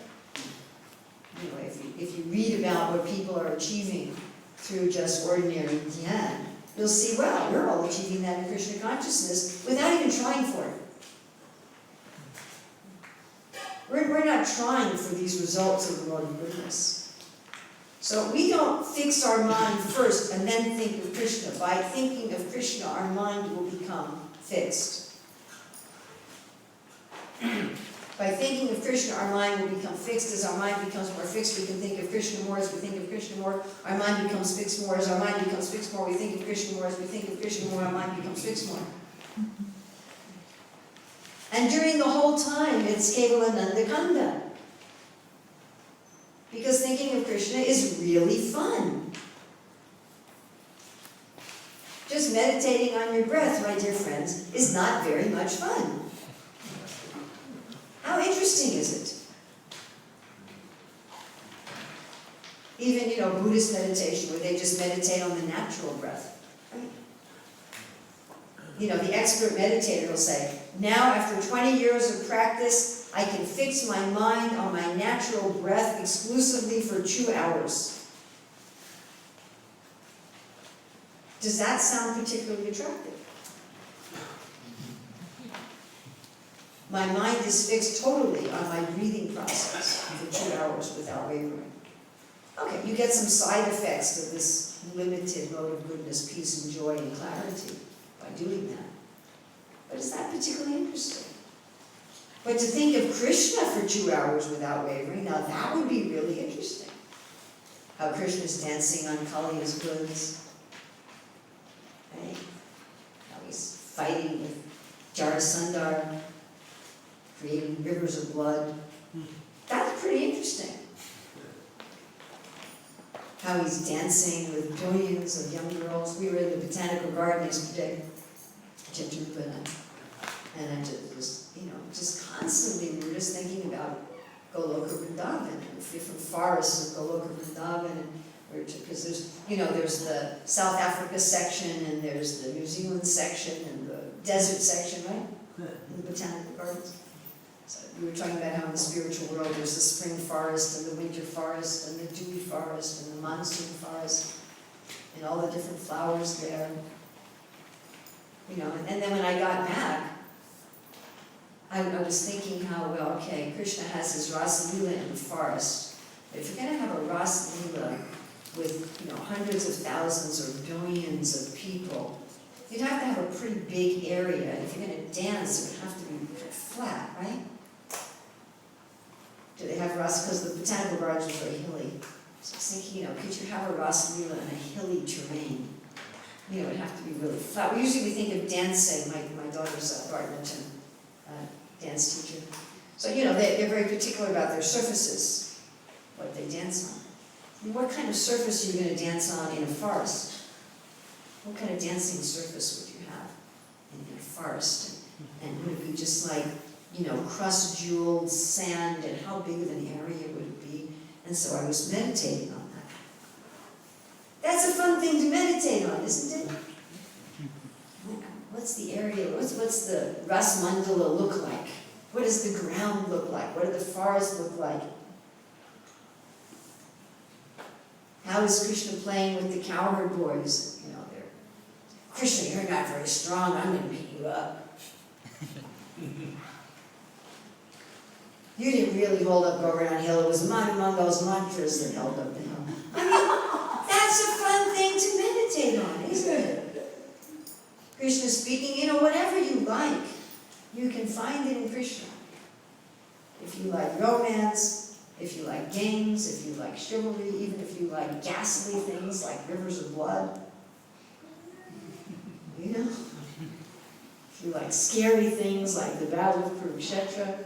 If you read about what people are achieving through just ordinary dhyan, you'll see, wow, we're all achieving that in Krishna consciousness without even trying for it. We're not trying for these results of the Lord of goodness. So we don't fix our mind first and then think of Krishna. By thinking of Krishna, our mind will become fixed. By thinking of Krishna, our mind will become fixed. As our mind becomes more fixed, we can think of Krishna more. As we think of Krishna more, our mind becomes fixed more. As our mind becomes fixed more, we think of Krishna more. As we think of Krishna more, our mind becomes fixed more. And during the whole time, it's Kevalananda Kanda. Because thinking of Krishna is really fun. Just meditating on your breath, my dear friends, is not very much fun. How interesting is it? Even, Buddhist meditation, where they just meditate on the natural breath. Right? The expert meditator will say, now after 20 years of practice, I can fix my mind on my natural breath exclusively for 2 hours. Does that sound particularly attractive? My mind is fixed totally on my breathing process for 2 hours without wavering. Okay, you get some side effects of this limited mode of goodness, peace and joy and clarity by doing that. But is that particularly interesting? But to think of Krishna for 2 hours without wavering, now that would be really interesting. How Krishna's dancing on Kali's goods. Right? How he's fighting with Jarasandhar, creating rivers of blood. That's pretty interesting. How he's dancing with billions of young girls. We were in the botanical garden yesterday, and I just constantly we were just thinking about Goloka Vrindavan and different forests of Goloka Vrindavan, because there's the South Africa section and there's the New Zealand section and the desert section, right? In the botanical gardens. So we were talking about how in the spiritual world there's the spring forest and the winter forest and the dewy forest and the monsoon forest and all the different flowers there. And then when I got back, I was thinking how, Krishna has his Rasa Lila in the forest. But if you're going to have a Rasa Lila with, hundreds of thousands or billions of people, you'd have to have a pretty big area. And if you're going to dance, it would have to be kind of flat, right? Do they have Rasa? Because the botanical gardens are very hilly. So I was thinking, could you have a Rasa Lila in a hilly terrain? It would have to be really flat. We think of dancing. My daughter's a badminton dance teacher. So, they're very particular about their surfaces, what they dance on. I mean, what kind of surface are you going to dance on in a forest? What kind of dancing surface would you have in a forest? And would it be just like, crust-jeweled sand, and how big of an area would it be? And so I was meditating on that. That's a fun thing to meditate on, isn't it? What's the area, what's the Ras Mandala look like? What does the ground look like? What do the forests look like? How is Krishna playing with the cowherd boys? They're, Krishna, you're not very strong, I'm going to beat you up. You didn't really hold up Govardhan Hill, it was Mangal's mantras that held up the hill. I mean, that's a fun thing to meditate on, isn't it? Krishna speaking, whatever you like, you can find it in Krishna. If you like romance, if you like games, if you like chivalry, even if you like ghastly things like rivers of blood, if you like scary things like the Battle of Kurukshetra,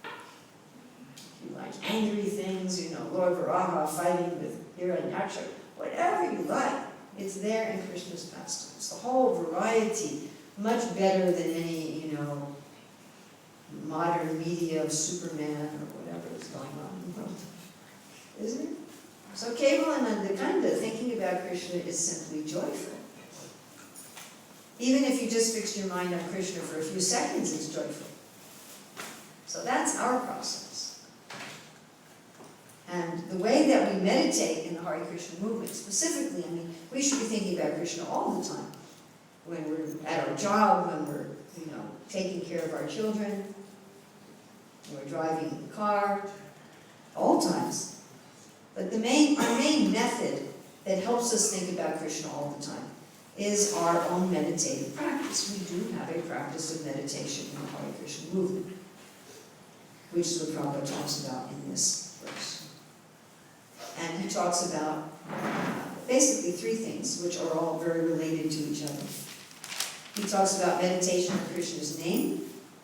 if you like angry things, Lord Varaha fighting with Hiranyaksha, whatever you like, it's there in Krishna's pastimes. The whole variety, much better than any, modern media of Superman or whatever is going on in the world. Isn't it? So Kevalananda Kanda, thinking about Krishna, is simply joyful. Even if you just fix your mind on Krishna for a few seconds, it's joyful. So that's our process. And the way that we meditate in the Hare Krishna movement, specifically, we should be thinking about Krishna all the time. When we're at our job, when we're, taking care of our children, when we're driving in the car, all times. But our main method that helps us think about Krishna all the time is our own meditative practice. We do have a practice of meditation in the Hare Krishna movement. which is what Prabhupada talks about in this verse. And he talks about basically three things, which are all very related to each other. He talks about meditation on Krishna's name,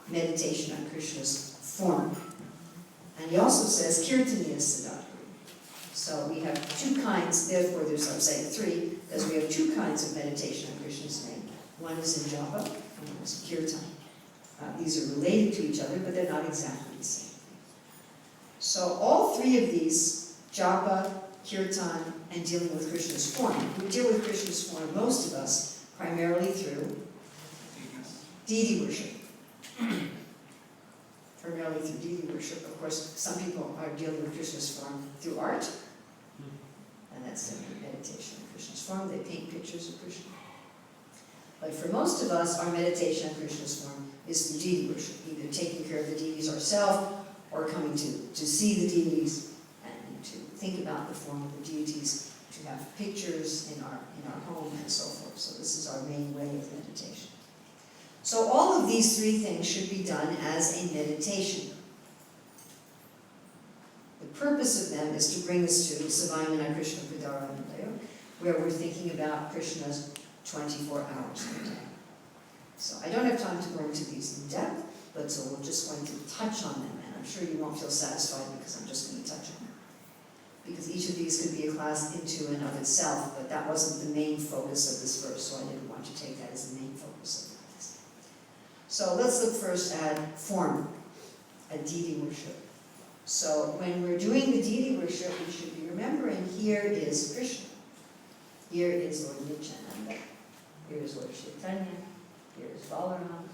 meditation on Krishna's form. And he also says kirtaniya sadhana. So we have two kinds, therefore there's, I'm saying three, because we have two kinds of meditation on Krishna's name. One is in japa, and one is kirtan. These are related to each other, but they're not exactly the same thing. So all three of these, japa, kirtan, and dealing with Krishna's form, we deal with Krishna's form, most of us, primarily through deity worship. Primarily through deity worship. Of course, some people are dealing with Krishna's form through art, and that's their meditation on Krishna's form. They paint pictures of Krishna. But for most of us, our meditation on Krishna's form is through deity worship, either taking care of the deities ourselves, or coming to see the deities, and to think about the form of the deities, to have pictures in our home, and so forth. So this is our main way of meditation. So all of these three things should be done as a meditation. The purpose of them is to bring us to Savayamana Krishna Padaranandaya, where we're thinking about Krishna's 24 hours a day. So I don't have time to go into these in depth, but so we're just going to touch on them, and I'm sure you won't feel satisfied because I'm just going to touch on them. Because each of these could be a class into and of itself, but that wasn't the main focus of this verse, so I didn't want to take that as the main focus of the class. So let's look first at form, at deity worship. So when we're doing the deity worship, we should be remembering here is Krishna. Here is Lord Nityananda. Here is Lord Chaitanya. Here is Balaram.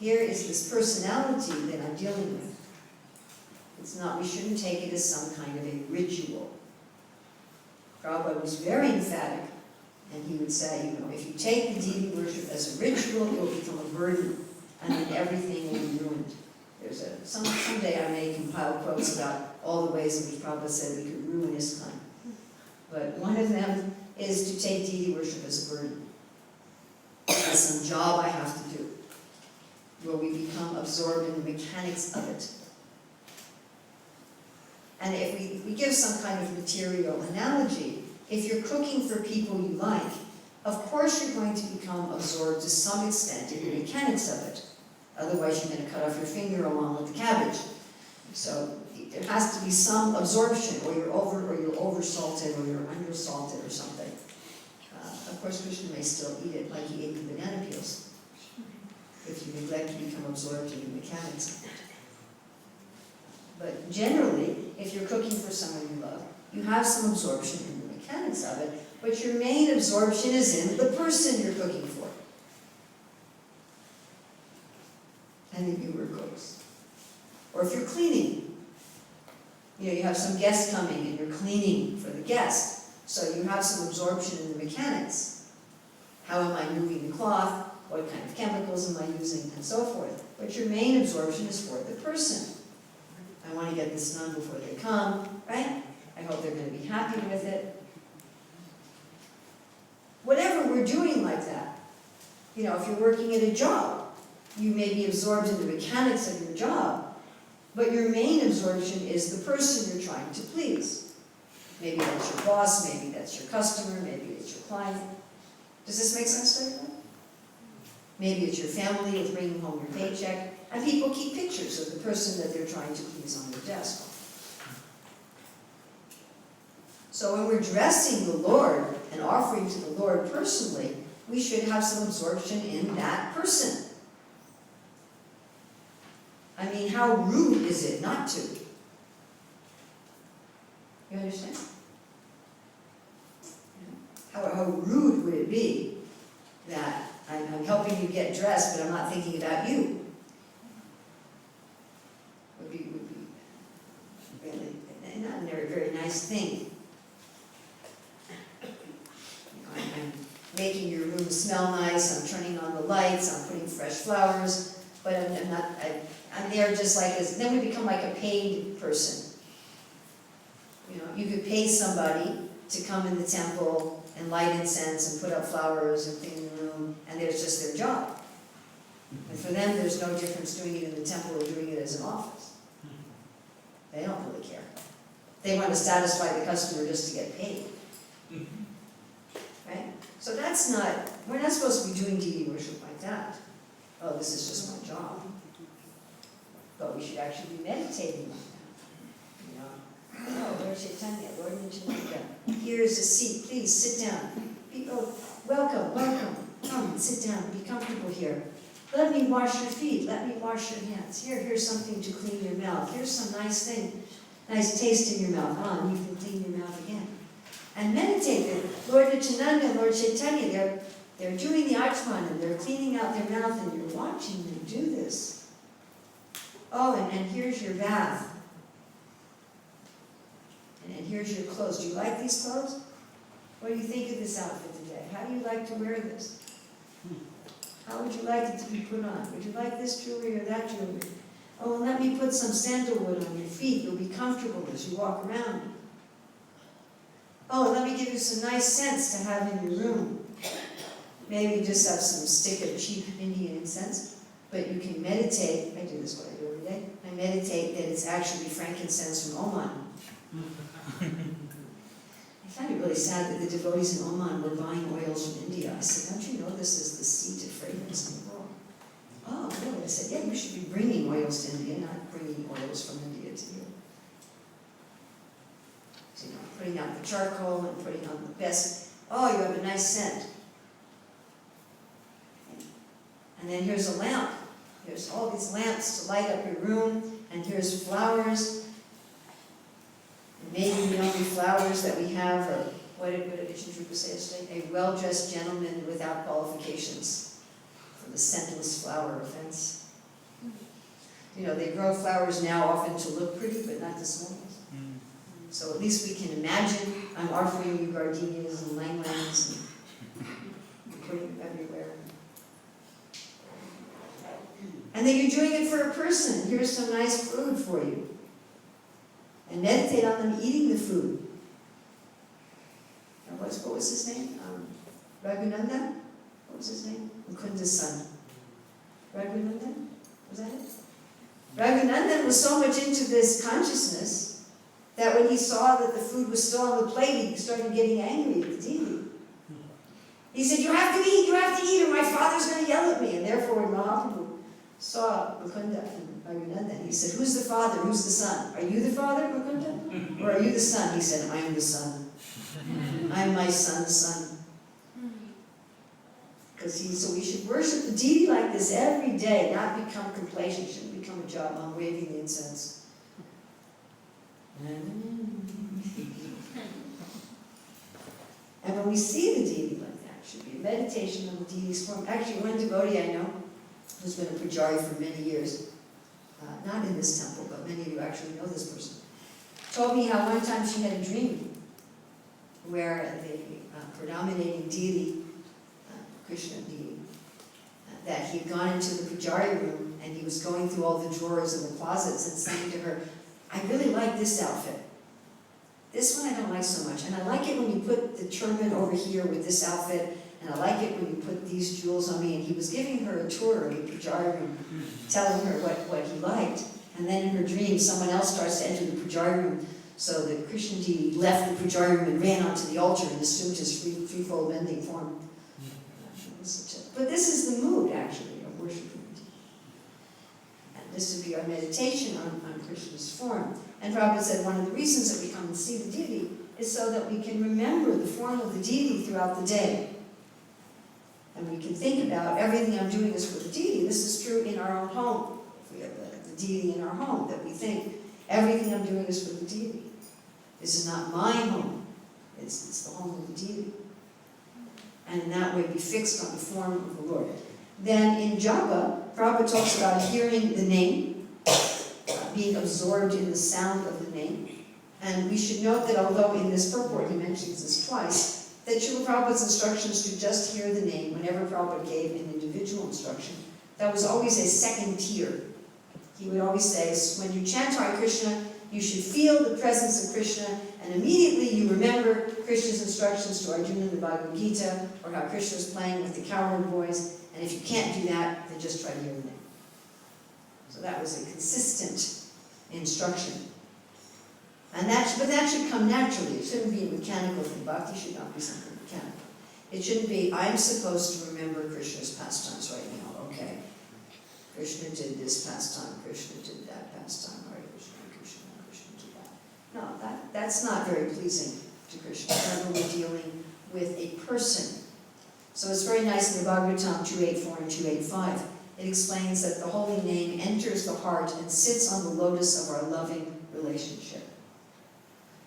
Here is this personality that I'm dealing with. It's not, we shouldn't take it as some kind of a ritual. Prabhupada was very emphatic, and he would say, you know, if you take the deity worship as a ritual, it will become a burden, and then everything will be ruined. There's someday I may compile quotes about all the ways in which Prabhupada said we could ruin ISKCON. But one of them is to take deity worship as a burden, as some job I have to do, where we become absorbed in the mechanics of it. And if we give some kind of material analogy, if you're cooking for people you like, of course you're going to become absorbed to some extent in the mechanics of it. Otherwise you're going to cut off your finger along with the cabbage. So there has to be some absorption, or you're over salted, or you're under salted, or something. Of course, Krishna may still eat it like he ate the banana peels, if you neglect to become absorbed in the mechanics of it. But generally, if you're cooking for someone you love, you have some absorption in the mechanics of it, but your main absorption is in the person you're cooking for. And the viewer cooks. Or if you're cleaning, you know, you have some guest coming and you're cleaning for the guest, so you have some absorption in the mechanics. How am I moving the cloth? What kind of chemicals am I using? And so forth. But your main absorption is for the person. I want to get this done before they come, right? I hope they're going to be happy with it. Whatever we're doing like that, you know, if you're working at a job, you may be absorbed in the mechanics of your job, but your main absorption is the person you're trying to please. Maybe that's your boss, maybe that's your customer, maybe it's your client. Does this make sense to everyone? Maybe it's your family with bringing home your paycheck, and people keep pictures of the person that they're trying to please on their desk. So when we're dressing the Lord and offering to the Lord personally, we should have some absorption in that person. I mean, how rude is it not to? You understand? How rude would it be that I'm helping you get dressed, but I'm not thinking about you? Would be really not a very nice thing. I'm making your room smell nice, I'm turning on the lights, I'm putting fresh flowers, but I'm there just like as, then we become like a paid person. You know, you could pay somebody to come in the temple and light incense and put up flowers and clean the room, and there's just their job. And for them, there's no difference doing it in the temple or doing it as an office. care. They want to satisfy the customer just to get paid. Right? So that's not, we're not supposed to be doing deity worship like that. Oh, this is just my job. But we should actually be meditating like that. You know, oh, Lord Chaitanya, Lord Nityananda, here's a seat, please sit down. People, welcome, welcome. Come, sit down, be comfortable here. Let me wash your feet, let me wash your hands. Here's something to clean your mouth. Here's some nice thing, nice taste in your mouth. Ah, and you can clean your mouth again. And meditate that Lord Nityananda and Lord Chaitanya, they're doing the Achman and they're cleaning out their mouth and you're watching them do this. Oh, and here's your bath. And here's your clothes. Do you like these clothes? What do you think of this outfit today? How do you like to wear this? How would you like it to be put on? Would you like this jewelry or that jewelry? Oh, well, let me put some sandalwood on your feet. You'll be comfortable as you walk around. Oh, let me give you some nice scents to have in your room. Maybe just have some stick of cheap Indian incense, but you can meditate. I do this what I do every day. I meditate that it's actually frankincense from Oman. I find it really sad that the devotees in Oman were buying oils from India. I said, don't you know this is the seat of fragrance in the world? Oh, really? I said, yeah, you should be bringing oils to India, not bringing oils from India to you. So, you know, putting out the charcoal and putting on the best. Oh, you have a nice scent. And then here's a lamp. There's all these lamps to light up your room, and here's flowers. And maybe the only flowers that we have are, what did Vishnu say yesterday? A well-dressed gentleman without qualifications for the scentless flower offense. You know, they grow flowers now often to look pretty, but not to smell nice. So at least we can imagine I'm offering you gardenias and langlands and putting them everywhere. And then you're doing it for a person. Here's some nice food for you. And meditate on them eating the food. Now what was his name? Raghunandan? What was his name? Mukunda's son. Raghunandan? Was that it? Raghunandan was so much into this consciousness that when he saw that the food was still on the plate, he started getting angry at the deity. He said, you have to eat, or my father's going to yell at me. And therefore, when Mahaprabhu saw Mukunda and Raghunandan, he said, who's the father, who's the son? Are you the father, Mukunda? Or are you the son? He said, I am the son. I am my son's son. So we should worship the deity like this every day, not become complacent. It shouldn't become a job on waving the incense. And when we see the deity like that, it should be a meditation on the deity's form. Actually, one devotee I know, who's been a pujari for many years, not in this temple, but many of you actually know this person, told me how one time she had a dream where the predominating deity, Krishna deity, that he had gone into the pujari room and he was going through all the drawers and the closets and saying to her, I really like this outfit. This one I don't like so much. And I like it when you put the turban over here with this outfit, and I like it when you put these jewels on me. And he was giving her a tour of the pujari room, telling her what he liked. And then in her dream, someone else starts to enter the pujari room. So the Krishna deity left the pujari room and ran onto the altar and assumed his threefold bending form. But this is the mood, actually, of worshiping the deity. And this would be our meditation on Krishna's form. And Prabhupada said one of the reasons that we come and see the deity is so that we can remember the form of the deity throughout the day. And we can think about everything I'm doing is for the deity. This is true in our own home. If we have the deity in our home, that we think everything I'm doing is for the deity. This is not my home. It's the home of the deity. And in that way be fixed on the form of the Lord. Then in japa, Prabhupada talks about hearing the name, being absorbed in the sound of the name. And we should note that although in this purport he mentions this twice, that Srila Prabhupada's instructions to just hear the name, whenever Prabhupada gave an individual instruction, that was always a second tier. He would always say, when you chant Hare Krishna, you should feel the presence of Krishna, and immediately you remember Krishna's instructions to Arjuna in the Bhagavad Gita, or how Krishna is playing with the cowherd boys, and if you can't do that, then just try to hear the name. So that was a consistent instruction. But that should come naturally. It shouldn't be a mechanical thing. Bhakti should not be something mechanical. It shouldn't be, I'm supposed to remember Krishna's pastimes right now, okay? Krishna did this pastime, Krishna did that pastime, Hare Krishna, Krishna, Krishna did that. No, that's not very pleasing to Krishna. Remember, we're dealing with a person. So it's very nice in the Bhagavatam 284 and 285. It explains that the holy name enters the heart and sits on the lotus of our loving relationship.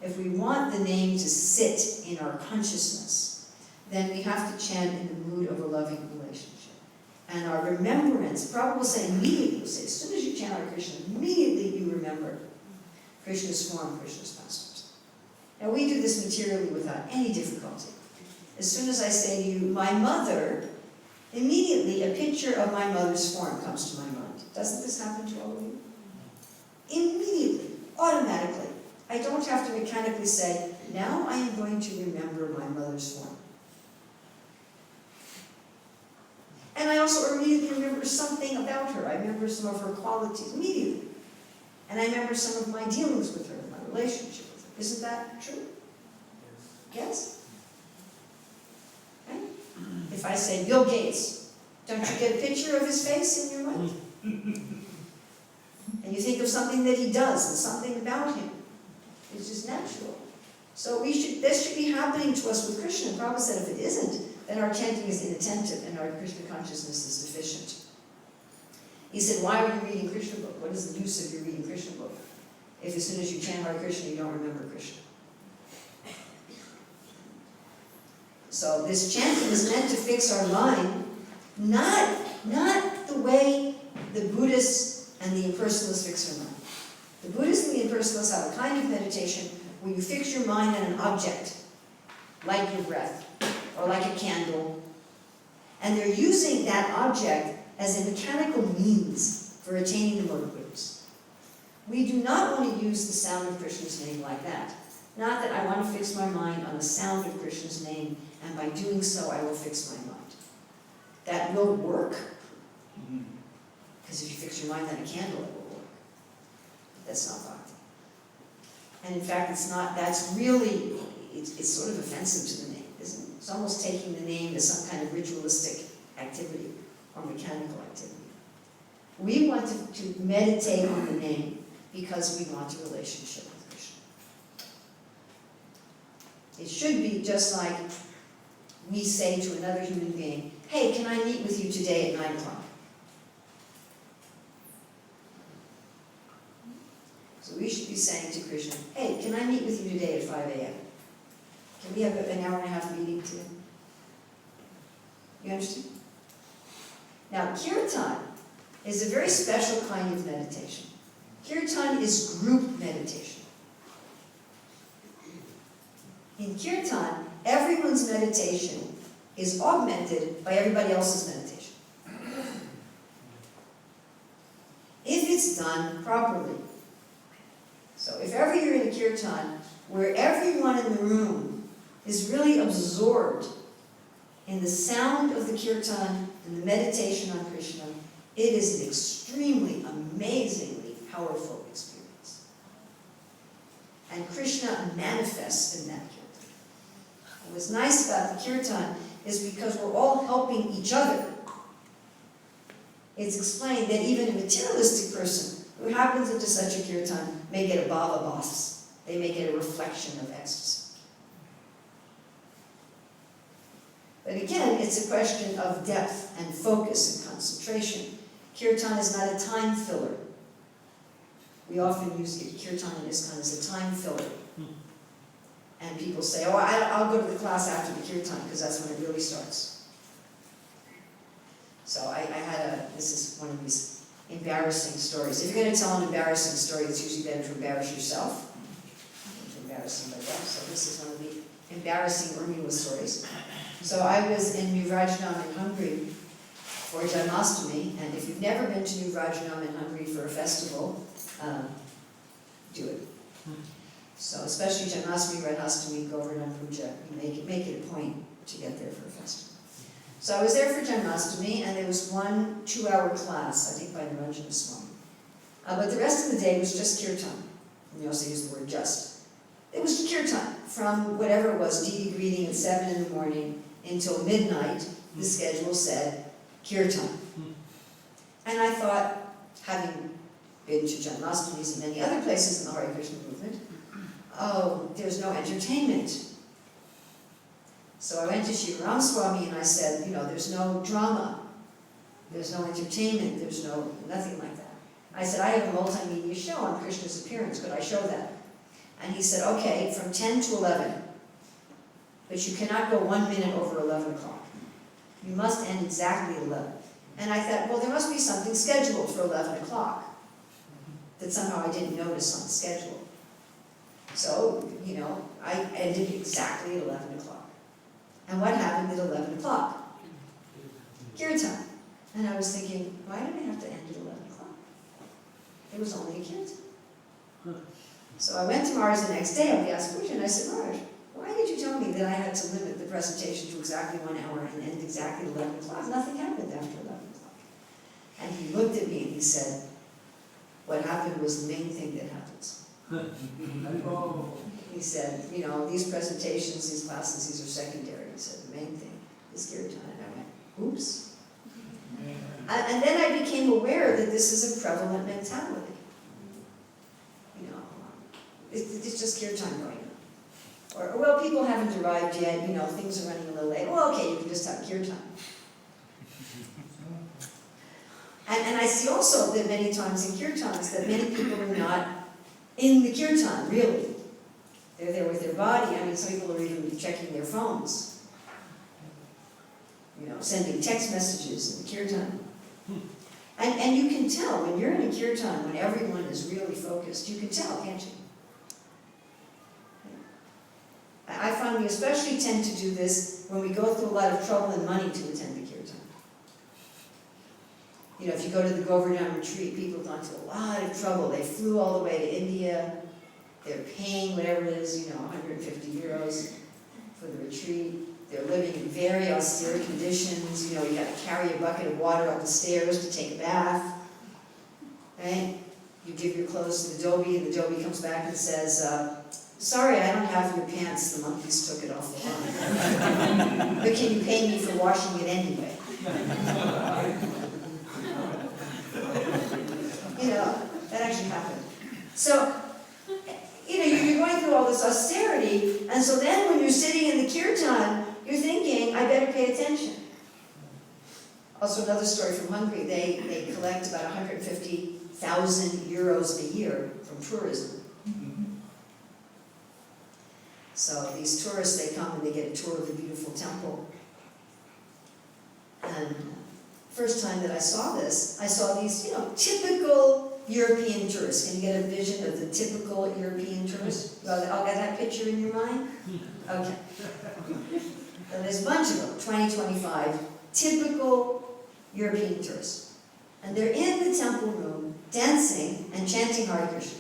If we want the name to sit in our consciousness, then we have to chant in the mood of a loving relationship. And our remembrance, Prabhupada will say immediately, as soon as you chant Hare Krishna, immediately you remember Krishna's form, Krishna's pastimes. Now we do this materially without any difficulty. As soon as I say to you, my mother, immediately a picture of my mother's form comes to my mind. Doesn't this happen to all of you? Immediately, automatically. I don't have to mechanically say, now I am going to remember my mother's form. And I also immediately remember something about her. I remember some of her qualities immediately. And I remember some of my dealings with her, my relationship with her. Isn't that true? Yes? Okay? If I say Bill Gates, don't you get a picture of his face in your mind? And you think of something that he does and something about him. It's just natural. So this should be happening to us with Krishna. Prabhupada said if it isn't, then our chanting is inattentive and our Krishna consciousness is deficient. He said, why are you reading Krishna book? What is the use of your reading Krishna book if as soon as you chant Hare Krishna, you don't remember Krishna? So this chanting is meant to fix our mind, not the way the Buddhists and the impersonalists fix their mind. The Buddhists and the impersonalists have a kind of meditation where you fix your mind on an object, like your breath, or like a candle, and they're using that object as a mechanical means for attaining the mode of goodness. We do not want to use the sound of Krishna's name like that. Not that I want to fix my mind on the sound of Krishna's name, and by doing so I will fix my mind. That will work, because if you fix your mind on a candle, it will work. But that's not bhakti. And in fact, it's sort of offensive to the name, isn't it? It's almost taking the name as some kind of ritualistic activity or mechanical activity. We want to meditate on the name because we want a relationship with Krishna. It should be just like we say to another human being, hey, can I meet with you today at 9 o'clock? So we should be saying to Krishna, hey, can I meet with you today at 5 a.m.? Can we have an hour and a half meeting today? You understand? Now, kirtan is a very special kind of meditation. Kirtan is group meditation. In kirtan, everyone's meditation is augmented by everybody else's meditation. If it's done properly. So if ever you're in a kirtan where everyone in the room is really absorbed in the sound of the kirtan and the meditation on Krishna, it is an extremely, amazingly powerful experience. And Krishna manifests in that kirtan. And what's nice about the kirtan is because we're all helping each other. It's explained that even a materialistic person who happens into such a kirtan may get a bhava bhas. They may get a reflection of ecstasy. But again, it's a question of depth and focus and concentration. Kirtan is not a time filler. We often use kirtan in ISKCON as a time filler. And people say, oh, I'll go to the class after the kirtan because that's when it really starts. So I had this is one of these embarrassing stories. If you're going to tell an embarrassing story, it's usually better to embarrass yourself than to embarrass somebody else. So this is one of the embarrassing Urmila stories. So I was in New Rajnam in Hungary for Janmashtami, and if you've never been to New Rajnam in Hungary for a festival, do it. So especially Janmashtami, Radhastami, Govardhan Puja, you make it a point to get there for a festival. So I was there for Janmashtami, and there was one 2-hour class, I think by Niranjana Swami. But the rest of the day was just kirtan. And we also use the word just. It was kirtan from whatever it was, deity greeting at 7 in the morning until midnight. The schedule said kirtan. And I thought, having been to Janmastamis and many other places in the Hare Krishna movement, oh, there's no entertainment. So I went to Shri Swami and I said, you know, there's no drama, there's no entertainment, there's nothing like that. I said, I have a multimedia show on Krishna's appearance, could I show that? And he said, okay, from 10 to 11, but you cannot go 1 minute over 11 o'clock. You must end exactly at 11. And I thought, well, there must be something scheduled for 11 o'clock that somehow I didn't notice on the schedule. So, you know, I ended exactly at 11 o'clock. And what happened at 11 o'clock? Kirtan. And I was thinking, why did I have to end at 11 o'clock? It was only a kirtan. So I went to Mars the next day on the Aspuja and I said, Mars, why did you tell me that I had to limit the presentation to exactly 1 hour and end exactly at 11 o'clock? Nothing happened after 11 o'clock. And he looked at me and he said, what happened was the main thing that happens. He said, you know, these presentations, these classes, these are secondary. He said, the main thing is kirtan. And I went, oops. And then I became aware that this is a prevalent mentality. You know, it's just kirtan going on. Or, well, people haven't arrived yet, you know, things are running a little late. Well, okay, you can just have kirtan. And I see also that many times in kirtans that many people are not in the kirtan, really. They're there with their body. I mean, some people are even checking their phones. You know, sending text messages in the kirtan. And you can tell, when you're in a kirtan, when everyone is really focused, you can tell, can't you? I find we especially tend to do this when we go through a lot of trouble and money to attend the kirtan. You know, if you go to the Govardhan retreat, people have gone to a lot of trouble. They flew all the way to India. They're paying whatever it is, you know, 150 euros for the retreat. They're living in very austere conditions. You know, you got to carry a bucket of water up the stairs to take a bath. Right? You give your clothes to the dhobi, and the dhobi comes back and says, sorry, I don't have your pants. The monkeys took it off the line. But can you pay me for washing it anyway? You know, that actually happened. So, you know, you're going through all this austerity, and so then when you're sitting in the kirtan, you're thinking, I better pay attention. Also, another story from Hungary, they collect about 150,000 euros a year from tourism. So these tourists, they come and they get a tour of the beautiful temple. And first time that I saw this, I saw these, you know, typical European tourists. Can you get a vision of the typical European tourist? I'll get that picture in your mind? Okay. So there's a bunch of them, 20, 25, typical European tourists. And they're in the temple room, dancing and chanting Hare Krishna.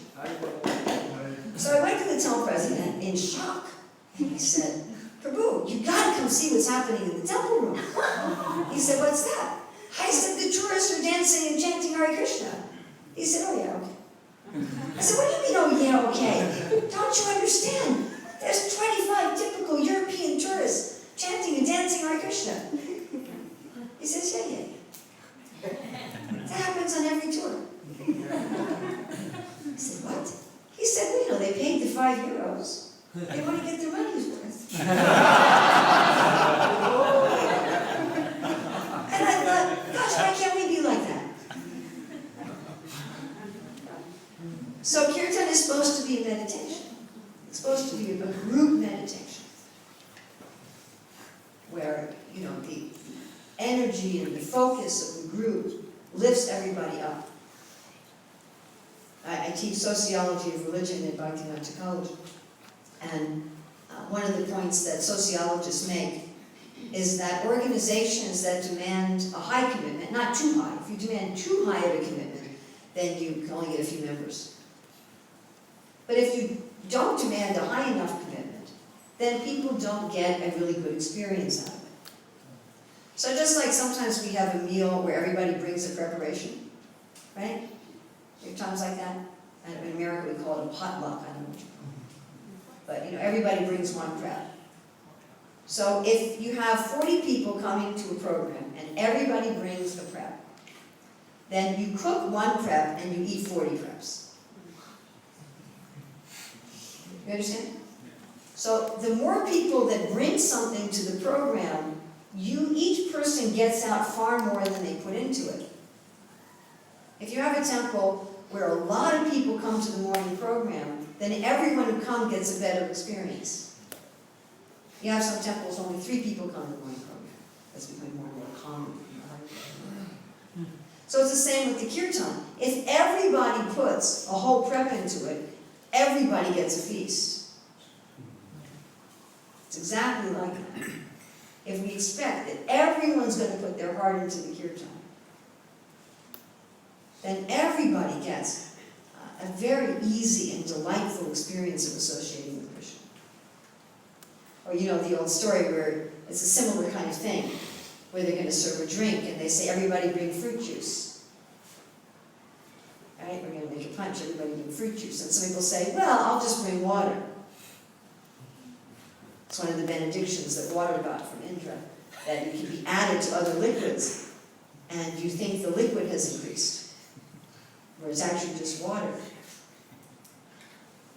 So I went to the temple president in shock. And I said, Prabhu, you gotta come see what's happening in the temple room. He said, what's that? I said, the tourists are dancing and chanting Hare Krishna. He said, oh yeah, okay. I said, what do you mean, oh yeah, okay? Don't you understand? There's 25 typical European tourists chanting and dancing Hare Krishna. He says, yeah, yeah. That happens on every tour. I said, what? He said, well, you know, they paid the 5 euros. They want to get their money's worth. And I thought, gosh, why can't we be like that? So kirtan is supposed to be a meditation. It's supposed to be a group meditation. Where, you know, the energy and the focus of the group lifts everybody up. I teach sociology of religion at Bhaktivedanta College. And one of the points that sociologists make is that organizations that demand a high commitment, not too high, if you demand too high of a commitment, then you can only get a few members. But if you don't demand a high enough commitment, then people don't get a really good experience out of it. So just like sometimes we have a meal where everybody brings a preparation, right? You have times like that. And in America we call it a potluck, I don't know what you call it. but everybody brings one prep. So if you have 40 people coming to a program and everybody brings a prep, then you cook one prep and you eat 40 preps. You understand? So the more people that bring something to the program, each person gets out far more than they put into it. If you have a temple where a lot of people come to the morning program, then everyone who comes gets a better experience. You have some temples, only 3 people come to the morning program. That's becoming more and more common. So it's the same with the kirtan. If everybody puts a whole prep into it, everybody gets a feast. It's exactly like that. If we expect that everyone's going to put their heart into the kirtan, then everybody gets a very easy and delightful experience of associating with Krishna. Or the old story where it's a similar kind of thing, where they're going to serve a drink and they say, everybody bring fruit juice. Right? We're going to make a punch, everybody bring fruit juice. And some people say, well, I'll just bring water. It's one of the benedictions that water got from Indra, that it can be added to other liquids, and you think the liquid has increased, where it's actually just water.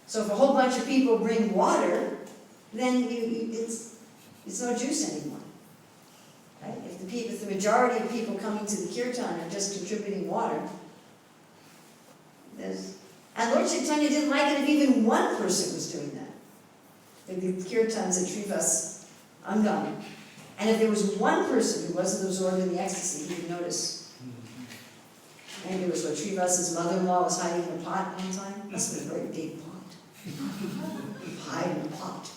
So if a whole bunch of people bring water, then it's no juice anymore. Right? If the majority of people coming to the kirtan are just contributing water, and Lord Chaitanya didn't like it if even one person was doing that. The kirtans at Trivas Angam. And if there was one person who wasn't absorbed in the ecstasy, he would notice. Maybe it was what Trivas's mother-in-law was hiding in a pot one time. Must have been a very big pot. Hide in a pot.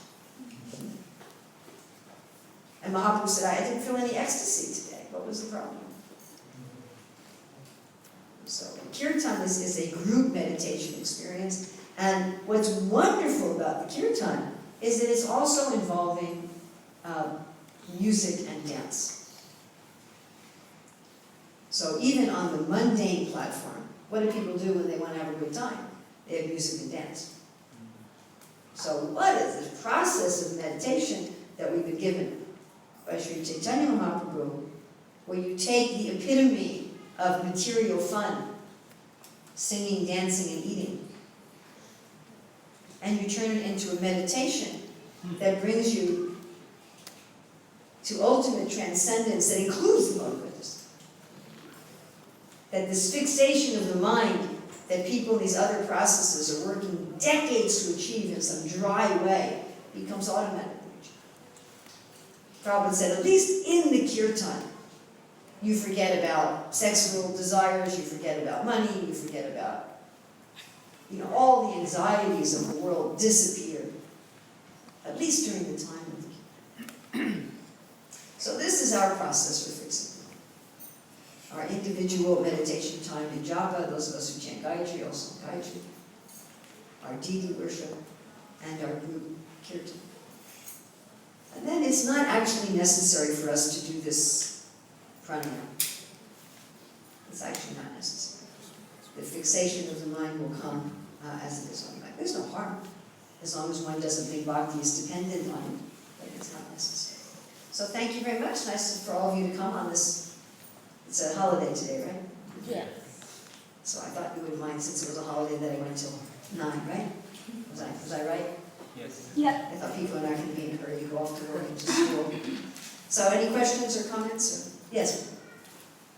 And Mahaprabhu said, I didn't feel any ecstasy today. What was the problem? So kirtan is a group meditation experience. And what's wonderful about the kirtan is that it's also involving music and dance. So even on the mundane platform, what do people do when they want to have a good time? They have music and dance. So what is the process of meditation that we've been given by Sri Chaitanya Mahaprabhu, where you take the epitome of material fun, singing, dancing, and eating, and you turn it into a meditation that brings you to ultimate transcendence that includes the Lord goodness. That this fixation of the mind that people in these other processes are working decades to achieve in some dry way becomes automatic. Prabhupada said, at least in the kirtan, you forget about sexual desires, you forget about money, you forget about, all the anxieties of the world disappear, at least during the time of the kirtan. So this is our process for fixing the mind. Our individual meditation time in japa, those of us who chant Gayatri, also Gayatri, our deity worship, and our group kirtan. And then it's not actually necessary for us to do this pranayama. It's actually not necessary. The fixation of the mind will come as it is on the mind. There's no harm, as long as one doesn't think bhakti is dependent on it, but it's not necessary. So thank you very much. Nice for all of you to come on this. It's a holiday today, right? Yes. So I thought you wouldn't mind, since it was a holiday, that I went till 9, right? Was I right? Yes. Yeah. I thought people are not going to be in a hurry to go off to work and to school. So any questions or comments? Yes?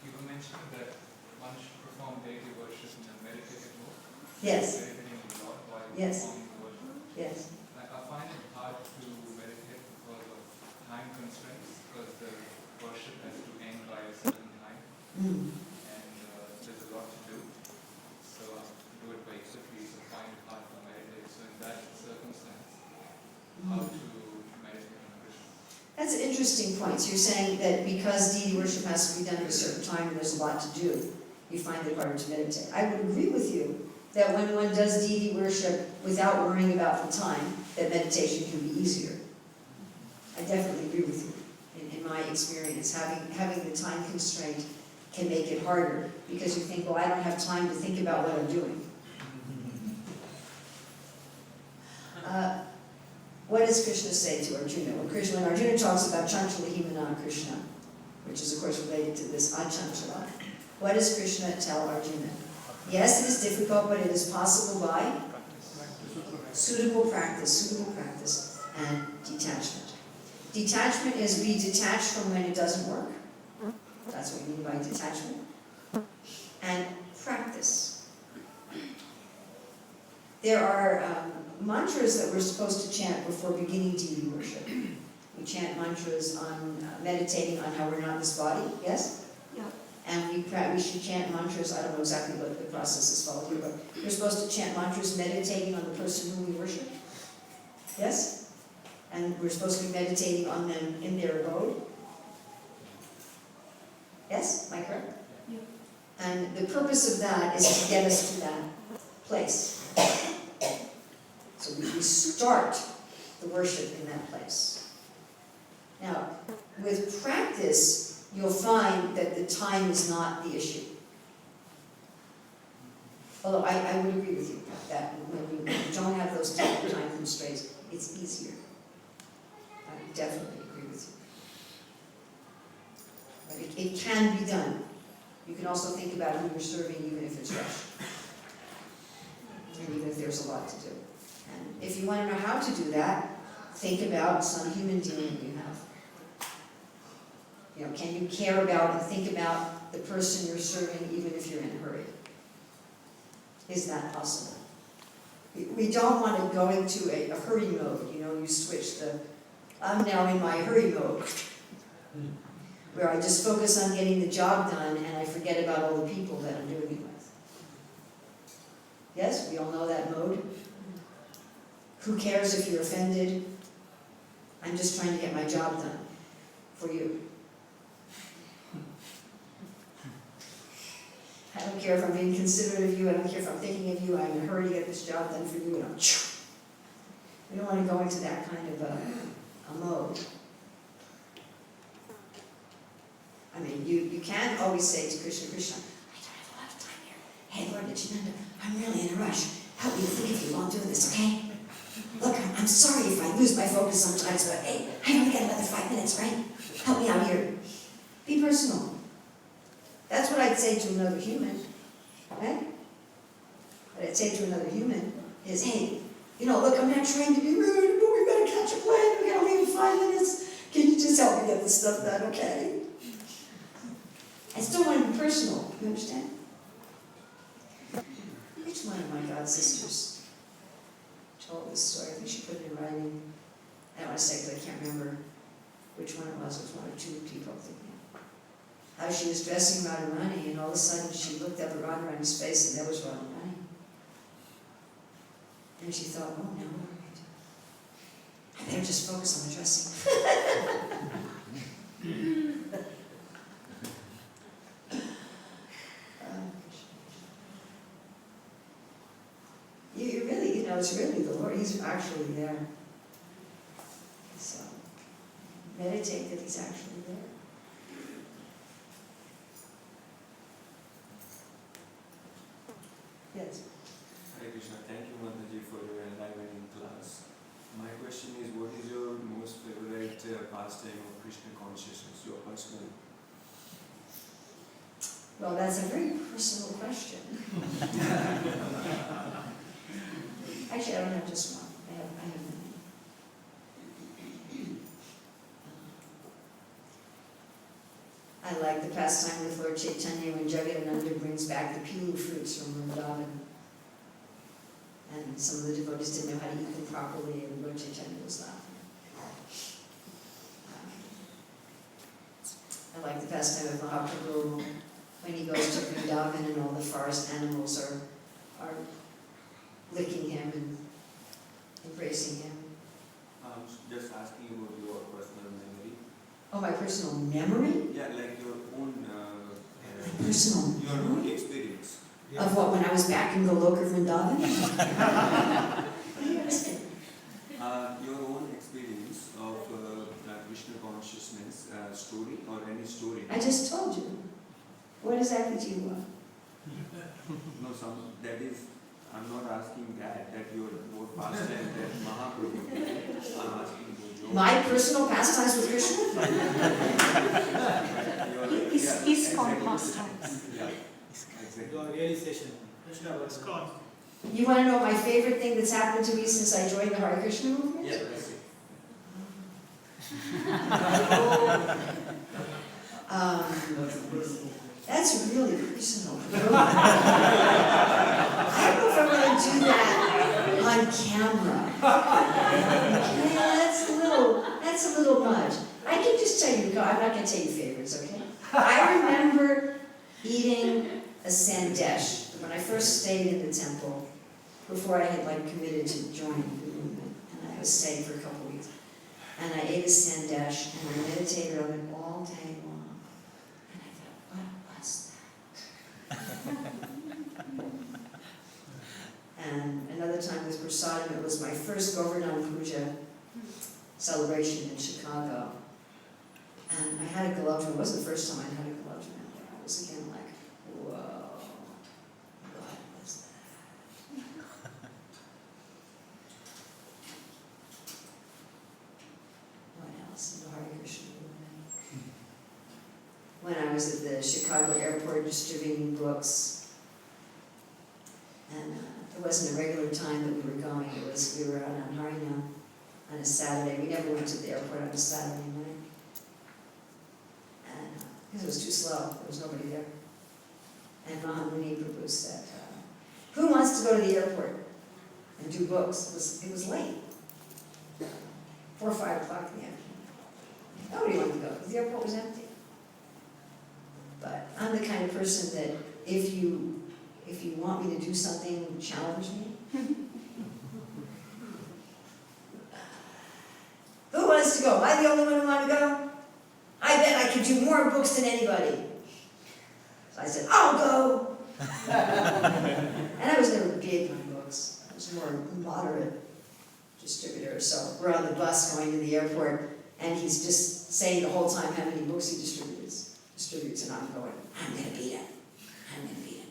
You were mentioning that one should perform deity worship in a meditative mode. Yes. Meditating the Lord while Yes. performing the worship. Yes. I find it hard to meditate because of time constraints, because the worship has to end by a certain time, Mm. and there's a lot to do. So I do it very quickly, so I find it hard to meditate. So in that circumstance, how to meditate on Krishna? That's an interesting point. So you're saying that because deity worship has to be done at a certain time and there's a lot to do, you find it harder to meditate. I would agree with you that when one does deity worship without worrying about the time, that meditation can be easier. I definitely agree with you. In my experience, having the time constraint can make it harder because you think, well, I don't have time to think about what I'm doing. does Krishna say to Arjuna? When Arjuna talks about Chanchala Himana Krishna, which is of course related to this Achanchala, what does Krishna tell Arjuna? Yes, it is difficult, but it is possible by suitable practice and detachment. Detachment is be detached from when it doesn't work. That's what we mean by detachment. And practice. There are mantras that we're supposed to chant before beginning deity worship. We chant mantras on meditating on how we're not this body, yes? Yeah. And we should chant mantras, I don't know exactly what the process is followed here, but we're supposed to chant mantras meditating on the person whom we worship, yes? And we're supposed to be meditating on them in their abode. Yes, am I correct? Yeah. And the purpose of that is to get us to that place. So we start the worship in that place. Now, with practice, you'll find that the time is not the issue. Although I would agree with you that when you don't have those time constraints, it's easier. I definitely agree with you. But it can be done. You can also think about who you're serving, even if it's rushed. And even if there's a lot to do. And if you want to know how to do that, think about some human being you have. You know, can you care about and think about the person you're serving, even if you're in a hurry? Is that possible? We don't want to go into a hurry mode. You know, you switch I'm now in my hurry mode, where I just focus on getting the job done and I forget about all the people that I'm doing it with. Yes, we all know that mode. Who cares if you're offended? I'm just trying to get my job done for you. I don't care if I'm being considerate of you, I don't care if I'm thinking of you, I'm in a hurry to get this job done for you, and we don't want to go into that kind of a mode. I mean, you can always say to Krishna, Krishna, I don't have a lot of time here. Hey, Lord Nityananda, I'm really in a rush. Help me to think of you while I'm doing this, okay? Look, I'm sorry if I lose my focus sometimes, but hey, I only got another 5 minutes, right? Help me out here. Be personal. That's what I'd say to another human, right? What I'd say to another human is, hey, you know, look, I'm not trying to be rude, but we've got to catch a plane, we've got to leave in 5 minutes. Can you just help me get this stuff done, okay? I still want to be personal, you understand? Which one of my god sisters told this story? I think she put it in writing. I don't want to say because I can't remember which one it was. It was one or two people thinking. How she was dressing Radharani, and all of a sudden she looked up at Radharani's face, and there was Radharani. And she thought, oh, now what am I doing? I better just focus on the dressing. You really, it's really the Lord. He's actually there. So, meditate that He's actually there. Yes. Hare Krishna, thank you Mataji for your enlightening class. My question is, what is your most favorite pastime of Krishna consciousness, your personal? Well, that's a very personal question. Actually, I don't have just one. I have many. I like the pastime with Lord Chaitanya when Jagadananda brings back the pilu fruits from Vrindavan. And some of the devotees didn't know how to eat them properly, and Lord Chaitanya was laughing. I like the pastime of Mahaprabhu when he goes to Vrindavan and all the forest animals are licking him and embracing him. Just asking about your personal memory. Oh, my personal memory? Yeah, like your own Personal your own experience. Of what, when I was back in Goloka Vrindavan? Your own experience of Krishna consciousness story or any story. I just told you. What exactly do you want? No, that is, I'm not asking that your pastime that Mahaprabhu did. I'm My personal pastimes with Krishna? ISKCON pastimes. Yeah, exactly. Your realization. Krishna was gone. You want to know my favorite thing that's happened to me since I joined the Hare Krishna movement? Yeah, that's it. That's really personal. I don't know if I'm going to do that on camera. Yeah, that's a little much. I can just tell you, I'm not going to tell you favorites, okay? I remember eating a sandesh when I first stayed in the temple, before I had committed to join the movement, and I was staying for a couple of weeks. And I ate a sandesh, and I meditated on it all day long. And I thought, what was that? And another time with prasadam, it was my first Govardhan Puja celebration in Chicago. And I had a gulabjan. It wasn't the first time I'd had a gulabjan out there. I was again like, whoa, what was that? What else in the Hare Krishna movement? When I was at the Chicago airport distributing books, and it wasn't a regular time that we were going. We were out on Harina on a Saturday. We never went to the airport on a Saturday night. And because it was too slow, there was nobody there. And Mahamuni Prabhu said, who wants to go to the airport and do books? It was late. 4 or 5 o'clock in the afternoon. Nobody wanted to go because the airport was empty. But I'm the kind of person that if you want me to do something, challenge me. Who wants to go? Am I the only one who wants to go? I bet I could do more books than anybody. So I said, I'll go. And I was never big on books. I was more moderate distributor. So we're on the bus going to the airport, and he's just saying the whole time how many books he distributes, and I'm going, I'm going to beat him. I'm going to beat him.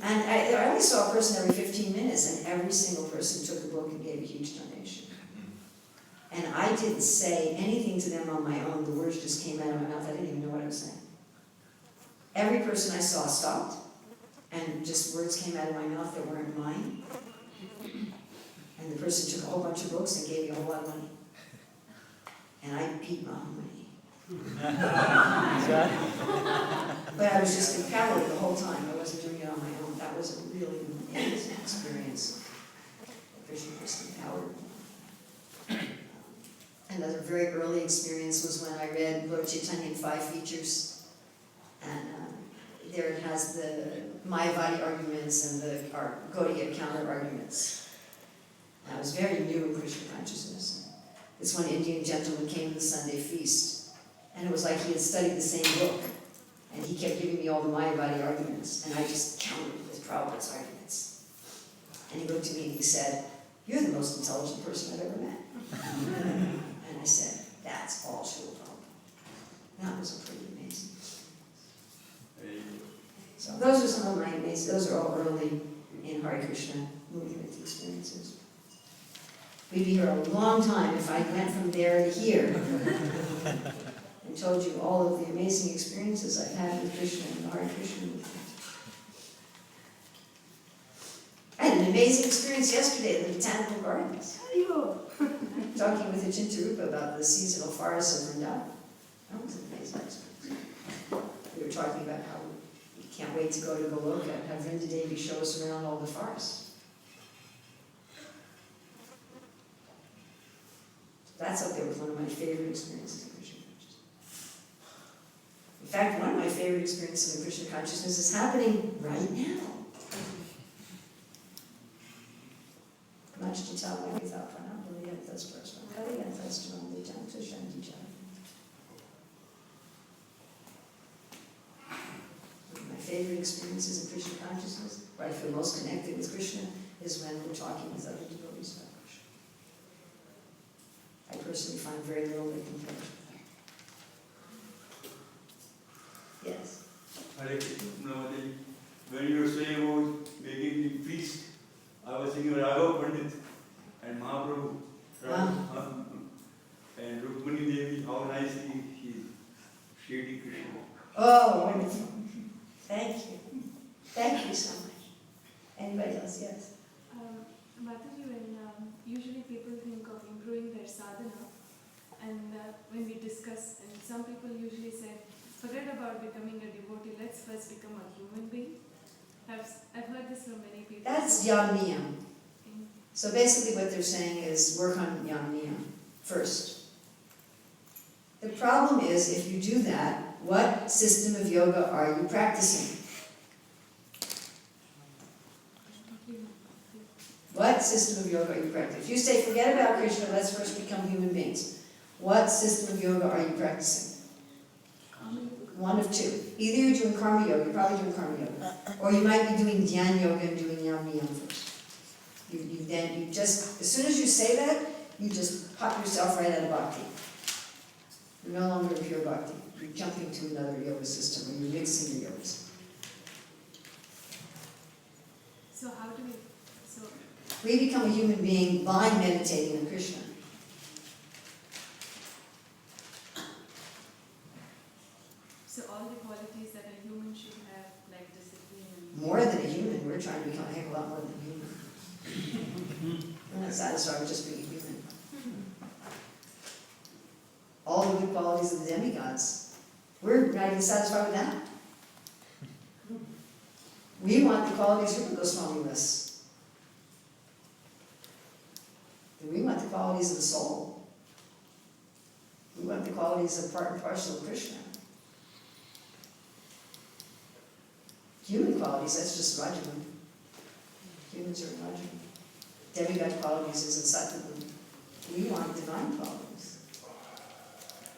And I only saw a person every 15 minutes, and every single person took a book and gave a huge donation. And I didn't say anything to them on my own. The words just came out of my mouth. I didn't even know what I was saying. Every person I saw stopped, and just words came out of my mouth that weren't mine. And the person took a whole bunch of books and gave me a whole lot of money. And I beat my own money. But I was just empowered the whole time. I wasn't doing it on my own. That was a really amazing experience. Krishna just empowered me. Another very early experience was when I read Lord Chaitanya in 5 features. And there it has the Mayavadi arguments and the Gaudiya counter arguments. And I was very new in Krishna consciousness. This one Indian gentleman came to the Sunday feast. And it was like he had studied the same book. And he kept giving me all the Mayavadi arguments. And I just countered with Prabhupada's arguments. And he looked at me and he said, you're the most intelligent person I've ever met. And I said, that's all Srila Prabhupada. That was pretty amazing. So those are some of my amazing, those are all early in Hare Krishna movement experiences. We'd be here a long time if I went from there to here and told you all of the amazing experiences I've had with Krishna and the Hare Krishna movement. I had an amazing experience yesterday at the Botanical Gardens. Talking with Achinta Rupa about the seasonal forests of Vrindavan. That was an amazing experience. We were talking about how we can't wait to go to Goloka and have Vrinda Devi show us around all the forests. That's up there with one of my favorite experiences in Krishna consciousness. In fact, one of my favorite experiences in Krishna consciousness is happening right now. Much to tell me without pranam, Bhaktivedanta Prasna, Bhaktivedanta Stram, Vedanta Shanti Jana. My favorite experiences in Krishna consciousness, where I feel most connected with Krishna, is when we're talking with other devotees about Krishna. I personally find very little that compares with that. Yes? Hare Krishna, Prabhupada. When you were saying about making the feast, I was thinking of Raghav Pandit and Mahaprabhu. And Rukmani Devi, how nicely she is shading Krishna. Oh, wonderful. Thank you. Thank you so much. Anybody else? Yes. Mataji, when usually people think of improving their sadhana, and when we discuss, and some people usually say, forget about becoming a devotee, let's first become a human being. I've heard this from many people. That's yam niyam. So basically what they're saying is work on yam niyam first. The problem is if you do that, what system of yoga are you practicing? What system of yoga are you practicing? If you say forget about Krishna, let's first become human beings. What system of yoga are you practicing? One of two. Either you're doing karma yoga, you're probably doing karma yoga, or you might be doing dhyan yoga and doing yam niyam first. You just, as soon as you say that, you just pop yourself right out of bhakti. You're no longer in pure bhakti. You're jumping to another yoga system, or you're mixing your yogas. So how do we, We become a human being by meditating on Krishna. so all the qualities that a human should have, like discipline and... More than a human, we're trying to become a heck of a lot more than a human. We're not satisfied with just being a human. All the good qualities of the demigods, we're not even satisfied with that. We want the qualities Rupa Goswami lists. We want the qualities of the soul. We want the qualities of part and parcel of Krishna. Human qualities, that's just Rajagun. Humans are in Rajagun. Demigod qualities is in Sattvagun. We want divine qualities.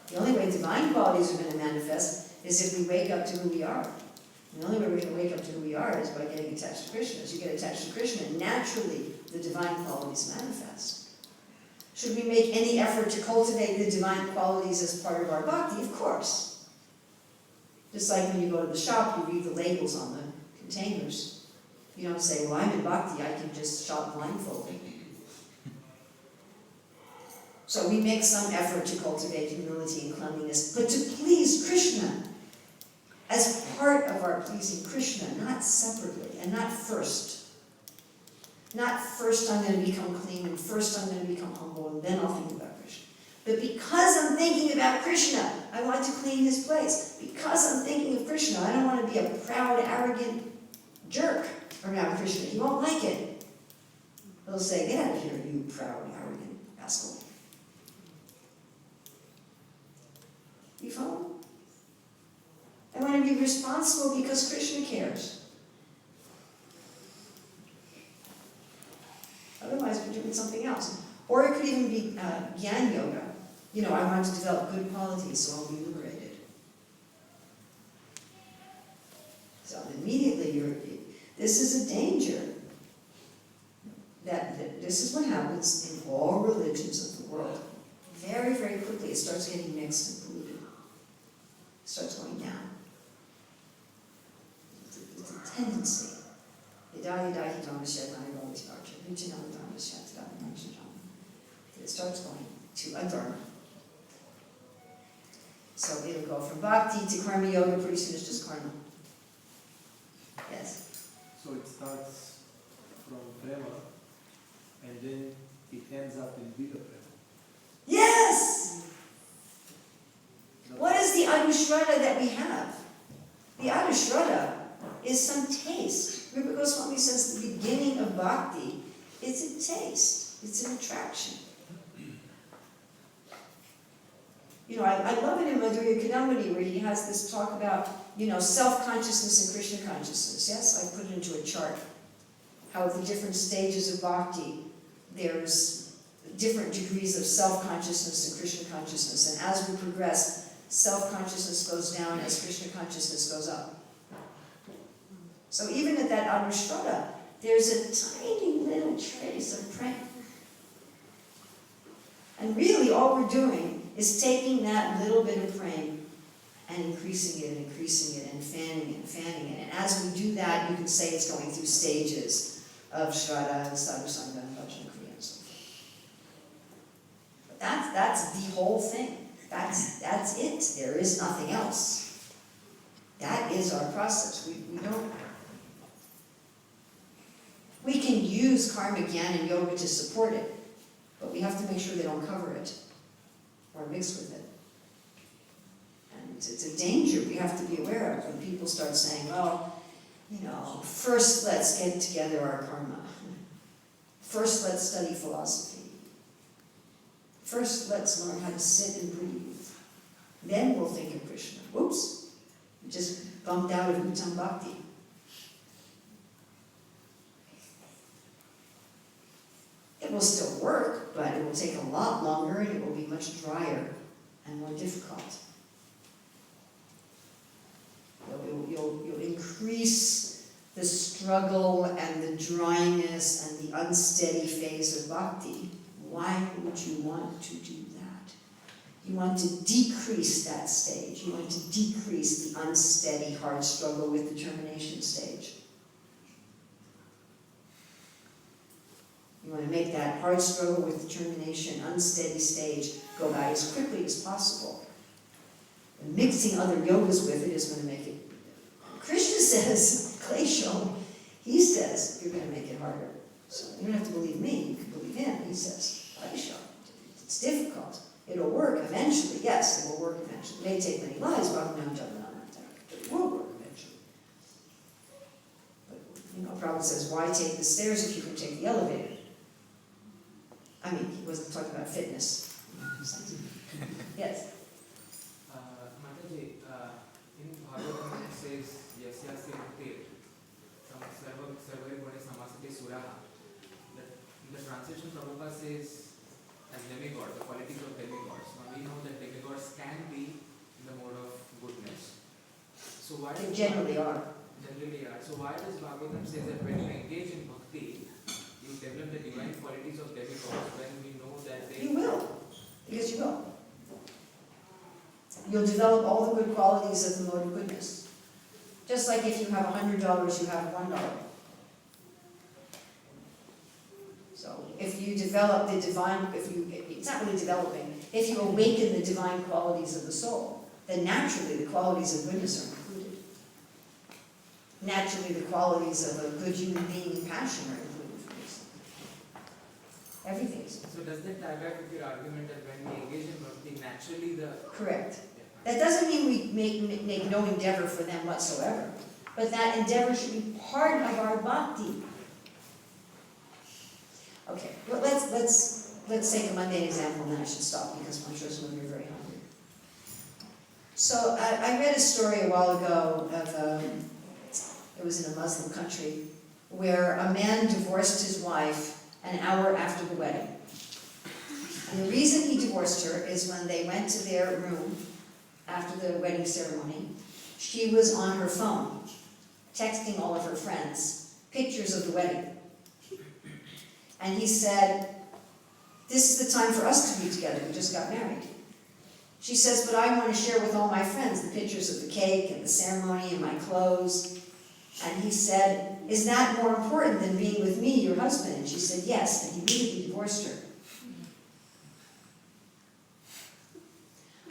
The only way divine qualities are going to manifest is if we wake up to who we are. The only way we're going to wake up to who we are is by getting attached to Krishna. As you get attached to Krishna, naturally the divine qualities manifest. Should we make any effort to cultivate the divine qualities as part of our bhakti? Of course. Just like when you go to the shop, you read the labels on the containers. You don't say, well, I'm in bhakti, I can just shop blindfolded. So we make some effort to cultivate humility and cleanliness, but to please Krishna as part of our pleasing Krishna, not separately and not first. Not first I'm going to become clean and first I'm going to become humble and then I'll think about Krishna. But because I'm thinking about Krishna, I want to clean his place. Because I'm thinking of Krishna, I don't want to be a proud, arrogant jerk around Krishna. He won't like it. He'll say, get out of here, you proud, arrogant rascal. You follow? I want to be responsible because Krishna cares. Otherwise, we're doing something else. Or it could even be Gyan Yoga. You know, I want to develop good qualities so I'll be liberated. So immediately, this is a danger. That this is what happens in all religions of the world. Very, very quickly, it starts getting mixed and polluted. It starts going down. It's a tendency. It starts going to adharma. So it'll go from bhakti to karma yoga, pretty soon it's just karma. Yes? So it starts from prema, and then it ends up in bigger prema. Yes! What is the anushraddha that we have? The anushraddha is some taste. Rupa Goswami says the beginning of bhakti is a taste. It's an attraction. You know, I love it in Madhurya Kadambini where he has this talk about, you know, self-consciousness and Krishna consciousness. Yes, I put it into a chart. How at the different stages of bhakti, there's different degrees of self-consciousness and Krishna consciousness. And as we progress, self-consciousness goes down as Krishna consciousness goes up. So even at that anushraddha, there's a tiny little trace of prema. And really all we're doing is taking that little bit of prema and increasing it and fanning it and fanning it. And as we do that, you can say it's going through stages of shraddha and sadhusanga and bhajan kriya and so forth. That's the whole thing. That's it. There is nothing else. That is our process. We can use karma, jnana, and yoga to support it, but we have to make sure they don't cover it or mix with it. And it's a danger we have to be aware of when people start saying, well, first let's get together our karma. First let's study philosophy. First let's learn how to sit and breathe. Then we'll think of Krishna. Whoops, we just bumped out of Uttam Bhakti. It will still work, but it will take a lot longer and it will be much drier and more difficult. You'll increase the struggle and the dryness and the unsteady phase of bhakti. Why would you want to do that? You want to decrease that stage. You want to decrease the unsteady, hard struggle with determination stage. You want to make that hard struggle with determination, unsteady stage go by as quickly as possible. And mixing other yogas with it is going to make it. Krishna says, Klesho, he says, you're going to make it harder. So you don't have to believe me, you can believe him. He says, Klesho, it's difficult. It'll work eventually. Yes, it will work eventually. It may take many lives, but it will work eventually. But, Prabhupada says, why take the stairs if you can take the elevator? I mean, he wasn't talking about fitness. Yes? Mataji, in Bhagavatam it says, Yasyasya Bhaktir, from Sarvari Gune Samasati Suraha. In the translation, Prabhupada says, as demigods, the qualities of demigods. Now we know that demigods can be in the mode of goodness. So why they generally are. Generally are. So why does Bhagavatam say that when you engage in bhakti, you develop the divine qualities of demigods when we know that they... You will. Because you will. You'll develop all the good qualities of the mode of goodness. Just like if you have $100, you have $1. So if you develop the divine, it's not really developing, if you awaken the divine qualities of the soul, then naturally the qualities of goodness are included. Naturally the qualities of a good human being and passion are included. Everything is. So does that tie back with your argument that when we engage in bhakti, naturally the... Correct. That doesn't mean we make no endeavor for them whatsoever, but that endeavor should be part of our bhakti. Okay, well, let's take a mundane example and then I should stop because I'm sure some of you are very hungry. So I read a story a while ago of, it was in a Muslim country, where a man divorced his wife an hour after the wedding. And the reason he divorced her is when they went to their room after the wedding ceremony, she was on her phone, texting all of her friends pictures of the wedding. And he said, this is the time for us to be together, we just got married. She says, but I want to share with all my friends the pictures of the cake and the ceremony and my clothes. And he said, is that more important than being with me, your husband? And she said, yes, and he immediately divorced her.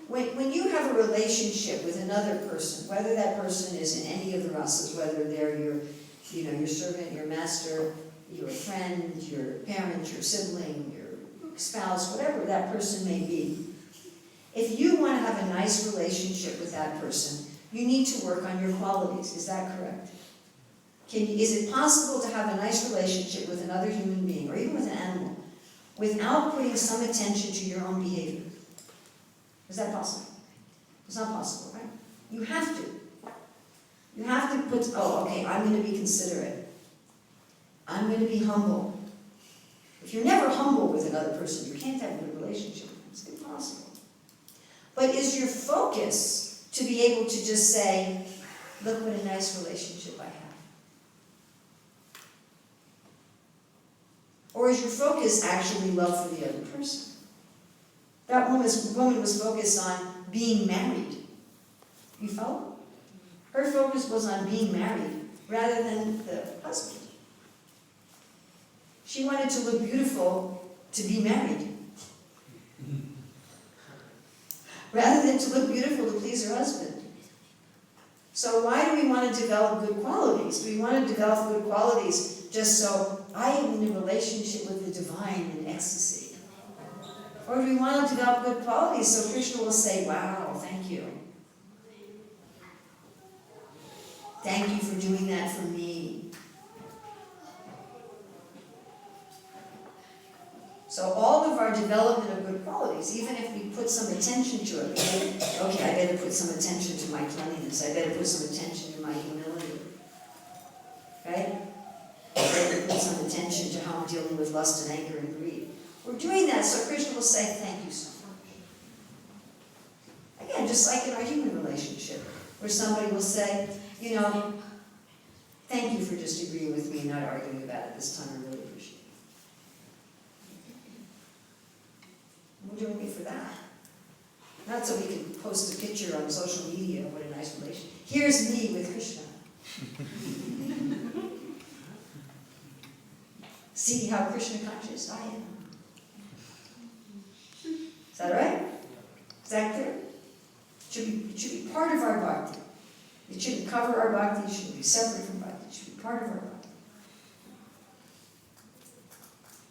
When you have a relationship with another person, whether that person is in any of the rasas, whether they're your servant, your master, your friend, your parent, your sibling, your spouse, whatever that person may be, if you want to have a nice relationship with that person, you need to work on your qualities. Is that correct? Is it possible to have a nice relationship with another human being, or even with an animal, without putting some attention to your own behavior? Is that possible? It's not possible, right? You have to. You have to put, I'm going to be considerate. I'm going to be humble. If you're never humble with another person, you can't have a good relationship. It's impossible. But is your focus to be able to just say, look what a nice relationship I have? Or is your focus actually love for the other person? That woman was focused on being married. You follow? Her focus was on being married rather than the husband. She wanted to look beautiful to be married. rather than to look beautiful to please her husband. So why do we want to develop good qualities? Do we want to develop good qualities just so I am in a relationship with the divine in ecstasy? Or do we want to develop good qualities so Krishna will say, wow, thank you. Thank you for doing that for me. So all of our development of good qualities, even if we put some attention to it, okay, I better put some attention to my cleanliness, I better put some attention to my humility, right? I better put some attention to how I'm dealing with lust and anger and greed. We're doing that so Krishna will say, thank you so much. Again, just like in our human relationship, where somebody will say, you know, thank you for just agreeing with me and not arguing about it this time, I really appreciate it. We're doing it for that. Not so we can post a picture on social media of what a nice relationship. Here's me with Krishna. See how Krishna conscious I am. Is that right? Is that clear? It should be part of our bhakti. It shouldn't cover our bhakti, it shouldn't be separate from bhakti, it should be part of our bhakti.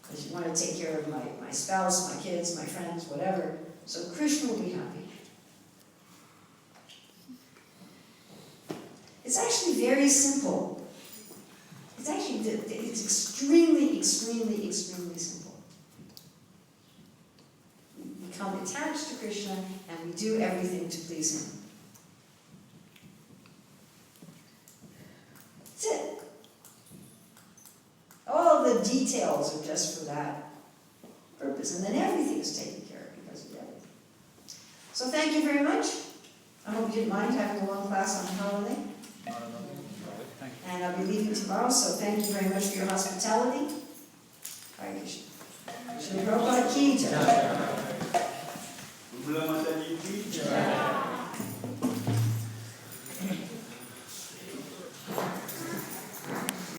Because you want to take care of my spouse, my kids, my friends, whatever, so Krishna will be happy. It's actually very simple. It's extremely, extremely, extremely simple. We become attached to Krishna and we do everything to please him. That's it. All the details are just for that purpose, and then everything is taken care of because of everything. So thank you very much. I hope you didn't mind having a long class on holiday. And I'll be leaving tomorrow, so thank you very much for your hospitality. Hare Krishna. Śrīmad Bhāgavatam ki jai. Urmila Mataji ki jai.